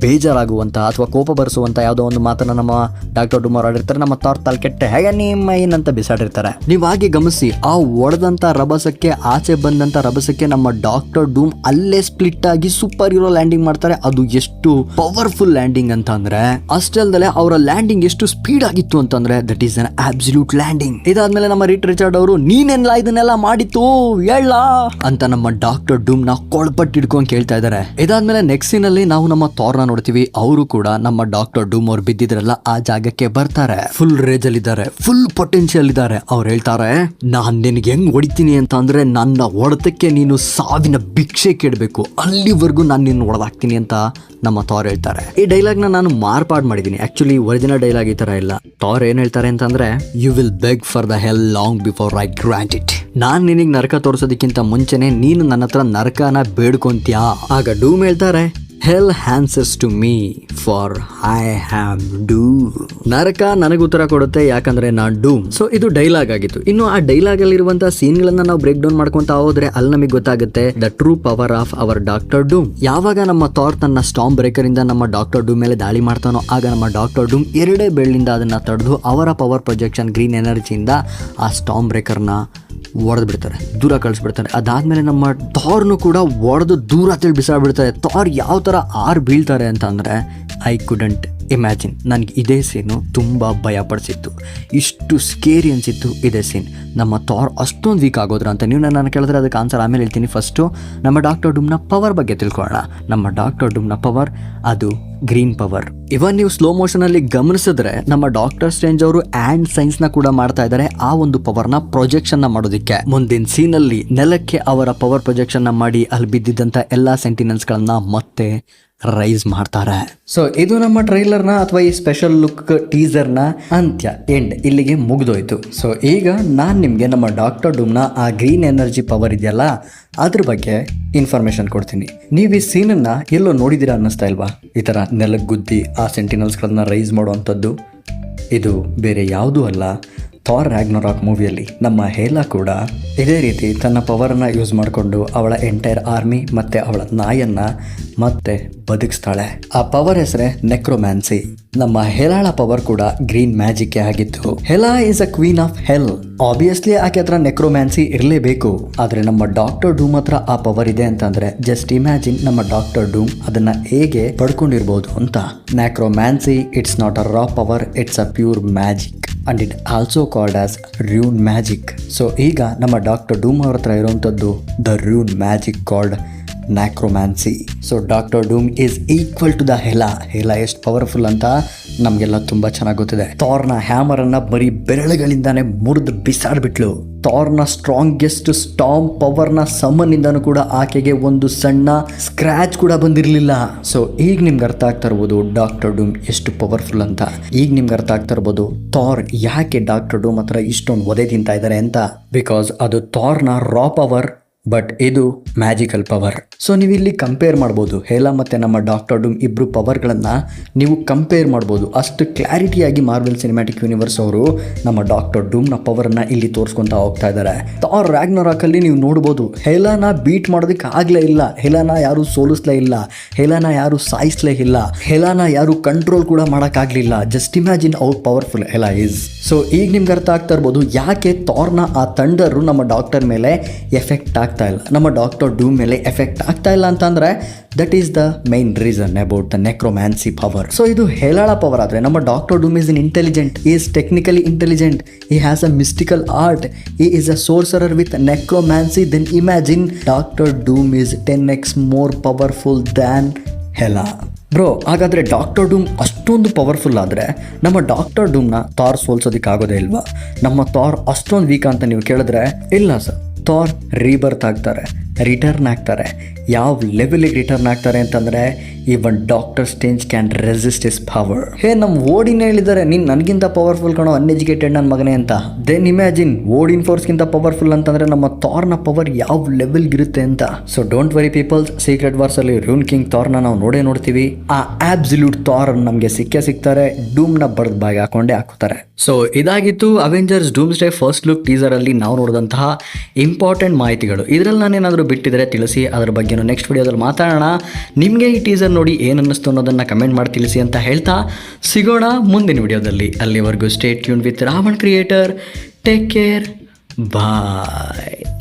ಬೇಜಾರಾಗುವಂತ ಅಥವಾ ಕೋಪ ಬರಿಸುವಂತ ಯಾವುದೋ ಒಂದು ಮಾತನ್ನ ನಮ್ಮ ಡಾಕ್ಟರ್ ಡೂಮ್ ಅವರು ಆಡಿರ್ತಾರೆ. ನಮ್ಮ ಥಾರ್ ತಲೆಕೆಟ್ಟೆ ಹೇಗೆ ನಿಮ್ಮ ಏನಂತ ಬಿಸಾಡಿರ್ತಾರೆ. ನೀವು ಹಾಗೆ ಗಮನಿಸಿ, ಆ ಒಡೆದಂತ ರಭಸಕ್ಕೆ, ಆಚೆ ಬಂದಂತ ರಭಸಕ್ಕೆ ನಮ್ಮ ಡಾಕ್ಟರ್ ಡೂಮ್ ಅಲ್ಲೇ ಸ್ಪ್ಲಿಟ್ ಆಗಿ ಸೂಪರ್ ಹೀರೋ ಲ್ಯಾಂಡಿಂಗ್ ಮಾಡ್ತಾರೆ. ಅದು ಎಷ್ಟು ಪವರ್ಫುಲ್ ಲ್ಯಾಂಡಿಂಗ್ ಅಂತ ಅಂದ್ರೆ, ಅಷ್ಟೇ ಅಲ್ಲದೆ ಅವರ ಲ್ಯಾಂಡಿಂಗ್ ಎಷ್ಟು ಸ್ಪೀಡ್ ಆಗಿತ್ತು ಅಂತಂದ್ರೆ that is an absolute landing. ಇದಾದ್ಮೇಲೆ ನಮ್ಮ ರಿಚರ್ಡ್ ಅವರು ನೀನೆಲ್ಲ ಇದನ್ನೆಲ್ಲ ಮಾಡಿತ್ತು ಹೇಳ ಅಂತ ನಮ್ಮ ಡಾಕ್ಟರ್ ಡೂಮ್ ನ ಕೊಳ್ಪಟ್ಟು ಹಿಡ್ಕೊಂಡು ಕೇಳ್ತಾ ಇದಾರೆ. ಇದಾದ್ಮೇಲೆ ನೆಕ್ಸ್ಟ್ ಸೀನ್ ಅಲ್ಲಿ ನಾವು ನಮ್ಮ ಥಾರ್ ನ ನೋಡ್ತೀವಿ. ಅವರು ಕೂಡ ನಮ್ಮ ಡಾಕ್ಟರ್ ಡೂಮ್ ಅವ್ರು ಬಿದ್ದಿದ್ರಲ್ಲ ಆ ಜಾಗಕ್ಕೆ ಬರ್ತಾರೆ. ಫುಲ್ ರೇಜ್ ಅಲ್ಲಿ ಇದ್ದಾರೆ, ಫುಲ್ ಪೊಟೆನ್ಶಿಯಲ್ ಇದ್ದಾರೆ. ಅವ್ರು ಹೇಳ್ತಾರೆ, ನಾನ್ ನಿನ್ಗೆ ಹೆಂಗ್ ಹೊಡಿತೀನಿ ಅಂತ ಅಂದ್ರೆ ನನ್ನ ಹೊಡೆತಕ್ಕೆ ನೀನು ಸಾವಿನ ಭಿಕ್ಷೆ ಕೇಳಬೇಕು, ಅಲ್ಲಿವರೆಗೂ ನಾನು ನಿನ್ನ ಹೊಡೆದಾಕ್ತೀನಿ ಅಂತ ನಮ್ಮ ಥಾರ್ ಹೇಳ್ತಾರೆ. ಈ ಡೈಲಾಗ್ ನಾನು ಮಾರ್ಪಾಡ್ ಮಾಡಿದೀನಿ. ಆಕ್ಚುಲಿ ಒರಿಜಿನಲ್ ಡೈಲಾಗ್ ಈ ತರ ಇಲ್ಲ. ಥಾರ್ ಏನ್ ಹೇಳ್ತಾರೆ ಅಂತಂದ್ರೆ, you will beg for the hell long before I grant it. ನಾನ್ ನಿನಗೆ ನರಕ ತೋರಿಸೋದಕ್ಕಿಂತ ಮುಂಚೆನೆ ನೀನು ನನ್ನ ಹತ್ರ ನರಕನ ಬೇಡ್ಕೊಂತ್ಯಾ. ಆಗ ಡೂಮ್ ಹೇಳ್ತಾರೆ, hell answers to me for I am Doom. ನರಕ ನನಗೆ ಉತ್ತರ ಕೊಡುತ್ತೆ ಯಾಕಂದ್ರೆ ನಾನ್ ಡೂಮ್. ಸೊ ಇದು ಡೈಲಾಗ್ ಆಗಿತ್ತು. ಇನ್ನು ಆ ಡೈಲಾಗ್ ಅಲ್ಲಿರುವಂತಹ ಸೀನ್ ಗಳನ್ನ ನಾವು ಬ್ರೇಕ್ ಡೌನ್ ಮಾಡ್ಕೊಂತ ಹೋದ್ರೆ ಅಲ್ಲಿ ನಮಗೆ ಗೊತ್ತಾಗುತ್ತೆ the true power of our doctor Doom. ಯಾವಾಗ ನಮ್ಮ ಥಾರ್ ತನ್ನ ಸ್ಟಾರ್ಮ್ ಬ್ರೇಕರ್ ಇಂದ ನಮ್ಮ ಡಾಕ್ಟರ್ ಡೂಮ್ ಮೇಲೆ ದಾಳಿ ಮಾಡ್ತಾನೋ ಆಗ ನಮ್ಮ ಡಾಕ್ಟರ್ ಡೂಮ್ ಎರಡೇ ಬೆಳ್ಳಿಂದ ಅದನ್ನ ತಡೆದು ಅವರ ಪವರ್ ಪ್ರೊಜೆಕ್ಷನ್ ಗ್ರೀನ್ ಎನರ್ಜಿಯಿಂದ ಆ ಸ್ಟಾರ್ಮ್ ಬ್ರೇಕರ್ನ ಒಡೆದು ಬಿಡ್ತಾರೆ, ದೂರ ಕಳಿಸ್ಬಿಡ್ತಾರೆ. ಅದಾದ್ಮೇಲೆ ನಮ್ಮ ಥಾರ್ನು ಕೂಡ ಒಡೆದು ದೂರ ತಿಳಿ ಬಿಸಾಡ್ಬಿಡ್ತಾರೆ. ಥಾರ್ ಯಾವ ತರ ಬೀಳ್ತಾರೆ ಅಂತ ಅಂದ್ರೆ ಐ ಕುಡಂಟ್ ಇಮ್ಯಾಜಿನ್. ನನಗೆ ಇದೇ ಸೀನು ತುಂಬ ಭಯ ಪಡಿಸಿತ್ತು, ಇಷ್ಟು ಸ್ಕೇರಿ ಅನಿಸಿತ್ತು ಇದೇ ಸೀನ್. ನಮ್ಮ ಥಾರ್ ಅಷ್ಟೊಂದು ವೀಕ್ ಆಗೋದ್ರ ಅಂತ ನೀವು ನನ್ನ ಕೇಳಿದ್ರೆ ಅದಕ್ಕೆ ಆನ್ಸರ್ ಆಮೇಲೆ ಹೇಳ್ತೀನಿ. ಫಸ್ಟು ನಮ್ಮ ಡಾಕ್ಟರ್ ಡೂಮ್ನ ಪವರ್ ಬಗ್ಗೆ ತಿಳ್ಕೊಳ್ಳೋಣ. ನಮ್ಮ ಡಾಕ್ಟರ್ ಡೂಮ್ನ ಪವರ್ ಅದು ಗ್ರೀನ್ ಪವರ್. ಇವನ್ ನೀವು ಸ್ಲೋ ಮೋಷನ್ ಅಲ್ಲಿ ಗಮನಿಸಿದ್ರೆ ನಮ್ಮ ಡಾಕ್ಟರ್ ಸ್ಟ್ರೇಂಜ್ ಅವರು ಆ್ಯಂಡ್ ಸೈನ್ಸ್ ನ ಕೂಡ ಮಾಡ್ತಾ ಇದ್ದಾರೆ ಆ ಒಂದು ಪವರ್ ನ ಪ್ರೊಜೆಕ್ಷನ್ ನ ಮಾಡೋದಕ್ಕೆ. ಮುಂದಿನ ಸೀನ್ ಅಲ್ಲಿ ನೆಲಕ್ಕೆ ಅವರ ಪವರ್ ಪ್ರೊಜೆಕ್ಷನ್ ನ ಮಾಡಿ ಅಲ್ಲಿ ಬಿದ್ದಿದ್ದಂತ ಎಲ್ಲಾ ಸೆಂಟಿನಲ್ಸ್ ಗಳನ್ನ ಮತ್ತೆ ರೈಸ್ ಮಾಡ್ತಾರೆ. ಸೊ ಇದು ನಮ್ಮ ಟ್ರೈಲರ್ನ ಅಥವಾ ಈ ಸ್ಪೆಷಲ್ ಲುಕ್ ಟೀಸರ್ನ ಅಂತ್ಯ, ಎಂಡ್ ಇಲ್ಲಿಗೆ ಮುಗಿದೋಯ್ತು. ಸೊ ಈಗ ನಾನು ನಿಮಗೆ ನಮ್ಮ ಡಾಕ್ಟರ್ ಡೂಮ್ನ ಆ ಗ್ರೀನ್ ಎನರ್ಜಿ ಪವರ್ ಇದೆಯಲ್ಲ ಅದ್ರ ಬಗ್ಗೆ ಇನ್ಫಾರ್ಮೇಶನ್ ಕೊಡ್ತೀನಿ. ನೀವು ಈ ಸೀನನ್ನ ಎಲ್ಲೋ ನೋಡಿದ್ದೀರಾ ಅನ್ನಿಸ್ತಾ ಇಲ್ವಾ? ಈ ಥರ ನೆಲಕ್ಕೆ ಗುದ್ದಿ ಆ ಸೆಂಟಿನಲ್ಸ್ಗಳನ್ನ ರೈಸ್ ಮಾಡುವಂಥದ್ದು. ಇದು ಬೇರೆ ಯಾವುದೂ ಅಲ್ಲ, ಥಾರ್ ರಾಗ್ನರಾಕ್ ಮೂವಿಯಲ್ಲಿ ನಮ್ಮ ಹೇಲಾ ಕೂಡ ಇದೇ ರೀತಿ ತನ್ನ ಪವರನ್ನು ಯೂಸ್ ಮಾಡಿಕೊಂಡು ಅವಳ ಎಂಟೈರ್ ಆರ್ಮಿ ಮತ್ತು ಅವಳ ನಾಯನ್ನ ಮತ್ತೆ ಬದುಕಿಸ್ತಾಳೆ. ಆ ಪವರ್ ಹೆಸರೇ ನೆಕ್ರೋಮ್ಯಾನ್ಸಿ. ನಮ್ಮ ಹೆಲಾಳ ಪವರ್ ಕೂಡ ಗ್ರೀನ್ ಮ್ಯಾಜಿಕ್ ಆಗಿತ್ತು. Hela is a queen of hell. Obviously ಆಕೆ ಹತ್ರ ನೆಕ್ರೋಮ್ಯಾನ್ಸಿ ಇರಲೇಬೇಕು. ಆದರೆ ನಮ್ಮ ಡಾಕ್ಟರ್ ಡೂಮ್ ಹತ್ರ ಆ ಪವರ್ ಇದೆ ಅಂತಂದ್ರೆ ಜಸ್ಟ್ ಇಮ್ಯಾಜಿನ್ ನಮ್ಮ ಡಾಕ್ಟರ್ ಡೂಮ್ ಅದನ್ನ ಹೇಗೆ ಪಡ್ಕೊಂಡಿರ್ಬೋದು ಅಂತ. Necromancy it's not a raw power, it's a pure magic and it also called as rune magic. So ಈಗ ನಮ್ಮ ಡಾಕ್ಟರ್ ಡೂಮ್ ಅವ್ರ ಹತ್ರ ಇರುವಂಥದ್ದು the rune magic called necromancy. So doctor Doom is equal to the Hela. Hela ಎಷ್ಟು powerful ಅಂತ ನಮಗೆಲ್ಲ ತುಂಬ ಚೆನ್ನಾಗಿ ಗೊತ್ತಿದೆ. ಥಾರ್ನ ಹ್ಯಾಮರನ್ನು ಬರೀ ಬೆರಳುಗಳಿಂದಾನೇ ಮುರಿದು ಬಿಸಾಡ್ಬಿಟ್ಲು. ಥಾರ್ನ ಸ್ಟ್ರಾಂಗೆಸ್ಟ್ ಸ್ಟಾಮ್ ಪವರ್ನ ಸಮನ್ನಿಂದನೂ ಕೂಡ ಆಕೆಗೆ ಒಂದು ಸಣ್ಣ ಸ್ಕ್ರ್ಯಾಚ್ ಕೂಡ ಬಂದಿರಲಿಲ್ಲ. ಸೊ ಈಗ ನಿಮ್ಗೆ ಅರ್ಥ ಆಗ್ತಾ ಇರ್ಬೋದು ಡಾಕ್ಟರ್ ಡೂಮ್ ಎಷ್ಟು ಪವರ್ಫುಲ್ ಅಂತ. ಈಗ ನಿಮ್ಗೆ ಅರ್ಥ ಆಗ್ತಾ ಇರ್ಬೋದು ಥಾರ್ ಯಾಕೆ ಡಾಕ್ಟರ್ ಡೂಮ್ ಹತ್ರ ಇಷ್ಟೊಂದು ಒದೆ ತಿಂತಾ ಇದ್ದಾರೆ ಅಂತ. ಬಿಕಾಸ್ ಅದು ಥಾರ್ನ ರಾ ಪವರ್, ಬಟ್ ಇದು ಮ್ಯಾಜಿಕಲ್ ಪವರ್. ಸೊ ನೀವು ಇಲ್ಲಿ ಕಂಪೇರ್ ಮಾಡ್ಬೋದು ಹೆಲಾ ಮತ್ತು ನಮ್ಮ ಡಾಕ್ಟರ್ ಡೂಮ್ ಇಬ್ಬರು ಪವರ್ಗಳನ್ನು ನೀವು ಕಂಪೇರ್ ಮಾಡ್ಬೋದು. ಅಷ್ಟು ಕ್ಲಾರಿಟಿಯಾಗಿ ಮಾರ್ವೆಲ್ ಸಿನಿಮ್ಯಾಟಿಕ್ ಯೂನಿವರ್ಸ್ ಅವರು ನಮ್ಮ ಡಾಕ್ಟರ್ ಡೂಮ್ನ ಪವರನ್ನು ಇಲ್ಲಿ ತೋರಿಸ್ಕೊತಾ ಹೋಗ್ತಾ ಇದ್ದಾರೆ. ಥಾರ್ ರಾಗ್ನರಾಕಲ್ಲಿ ನೀವು ನೋಡ್ಬೋದು ಹೆಲಾನ ಬೀಟ್ ಮಾಡೋದಕ್ಕೆ ಆಗಲೇ ಇಲ್ಲ, ಹೆಲಾನ ಯಾರು ಸೋಲಿಸ್ಲೇ ಇಲ್ಲ, ಹೆಲಾನ ಯಾರು ಸಾಯಿಸ್ಲೇ ಇಲ್ಲ, ಹೆಲಾನ ಯಾರು ಕಂಟ್ರೋಲ್ ಕೂಡ ಮಾಡೋಕ್ಕಾಗಲಿಲ್ಲ. Just imagine out powerful Hela is. So ಈಗ ನಿಮ್ಗೆ ಅರ್ಥ ಆಗ್ತಾ ಇರ್ಬೋದು ಯಾಕೆ ಥಾರ್ನ ಆ ಥಂಡರು ನಮ್ಮ ಡಾಕ್ಟರ್ ಮೇಲೆ ಎಫೆಕ್ಟ್ ಆಗ್ತಾ ಇಲ್ಲ, ನಮ್ಮ ಡಾಕ್ಟರ್ ಡೂಮ್ ಮೇಲೆ ಎಫೆಕ್ಟ್ ಆಗ್ತಾ ಇಲ್ಲ ಅಂತಂದರೆ that is the main reason about the necromancy power. So ಇದು ಹೆಲಾಳ ಪವರ್ ಆದರೆ ನಮ್ಮ doctor Doom is in intelligent, is technically intelligent, he has a mystical art, he is a sorcerer with necromancy. Then imagine doctor Doom is 10x more powerful than Hela. Bro ಹಾಗಾದರೆ doctor Doom ಅಷ್ಟೊಂದು powerful ಆದರೆ ನಮ್ಮ doctor ಡೂಮ್ನ Thar ಸೋಲ್ಸೋದಕ್ಕಾಗೋದೇ ಇಲ್ವಾ? ನಮ್ಮ ಥಾರ್ ಅಷ್ಟೊಂದು weak ಅಂತ ನೀವು ಕೇಳಿದ್ರೆ ಇಲ್ಲ ಸರ್. ಥಾರ್ ರೀಬರ್ತ್ ಆಗ್ತಾರೆ, ರಿಟರ್ನ್ ಆಗ್ತಾರೆ. ಯಾವ ಲೆವೆಲಿಗೆ ರಿಟರ್ನ್ ಆಗ್ತಾರೆ ಅಂತಂದರೆ even doctor Strange can resist is power. ಹೇ ನಮ್ಮ ಓಡಿನ ಹೇಳಿದ್ದಾರೆ ನೀನು ನನಗಿಂತ ಪವರ್ಫುಲ್ ಕಣೋ ಅನ್ಎಜುಕೇಟೆಡ್ ನನ್ನ ಮಗನೇ ಅಂತ. ದೆನ್ ಇಮ್ಯಾಜಿನ್ ಓಡಿನ್ ಫೋರ್ಸ್ಗಿಂತ ಪವರ್ಫುಲ್ ಅಂತಂದರೆ ನಮ್ಮ ಥಾರ್ನ ಪವರ್ ಯಾವ ಲೆವೆಲ್ಗಿರುತ್ತೆ ಅಂತ. ಸೊ ಡೋಂಟ್ ವರಿ ಪೀಪಲ್ಸ್, ಸೀಕ್ರೆಟ್ ವಾರ್ಸಲ್ಲಿ ರೂನ್ ಕಿಂಗ್ ಥಾರ್ನ ನಾವು ನೋಡ್ತೀವಿ. ಆ ಆಬ್ಸಲ್ಯೂಟ್ ಥಾರ್ ನಮಗೆ ಸಿಗ್ತಾರೆ, ಡೂಮ್ನ ಬಡ್ದು ಬಾಯಿಗೆ ಹಾಕೊಂಡೇ ಹಾಕ್ತಾರೆ. ಸೊ ಇದಾಗಿತ್ತು ಅವೆಂಜರ್ಸ್ ಡೂಮ್ಸ್ಡೇ ಫಸ್ಟ್ ಲುಕ್ ಟೀಸರಲ್ಲಿ ನಾವು ನೋಡಿದಂತಹ ಇಂಪಾರ್ಟೆಂಟ್ ಮಾಹಿತಿಗಳು. ಇದರಲ್ಲಿ ನಾನೇನಾದರೂ ಬಿಟ್ಟಿದ್ರೆ ತಿಳಿಸಿ, ಅದರ ಬಗ್ಗೆ ನೆಕ್ಸ್ಟ್ ವಿಡಿಯೋದಲ್ಲಿ ಮಾತಾಡೋಣ. ನಿಮಗೆ ಈ ಟೀಸರ್ ನೋಡಿ ಏನು ಅನ್ನಿಸ್ತು ಅನ್ನೋದನ್ನು ಕಮೆಂಟ್ ಮಾಡಿ ತಿಳಿಸಿ ಅಂತ ಹೇಳ್ತಾ ಸಿಗೋಣ ಮುಂದಿನ ವಿಡಿಯೋದಲ್ಲಿ. ಅಲ್ಲಿವರೆಗೂ stay tune with Ravan creator. Take care, bye.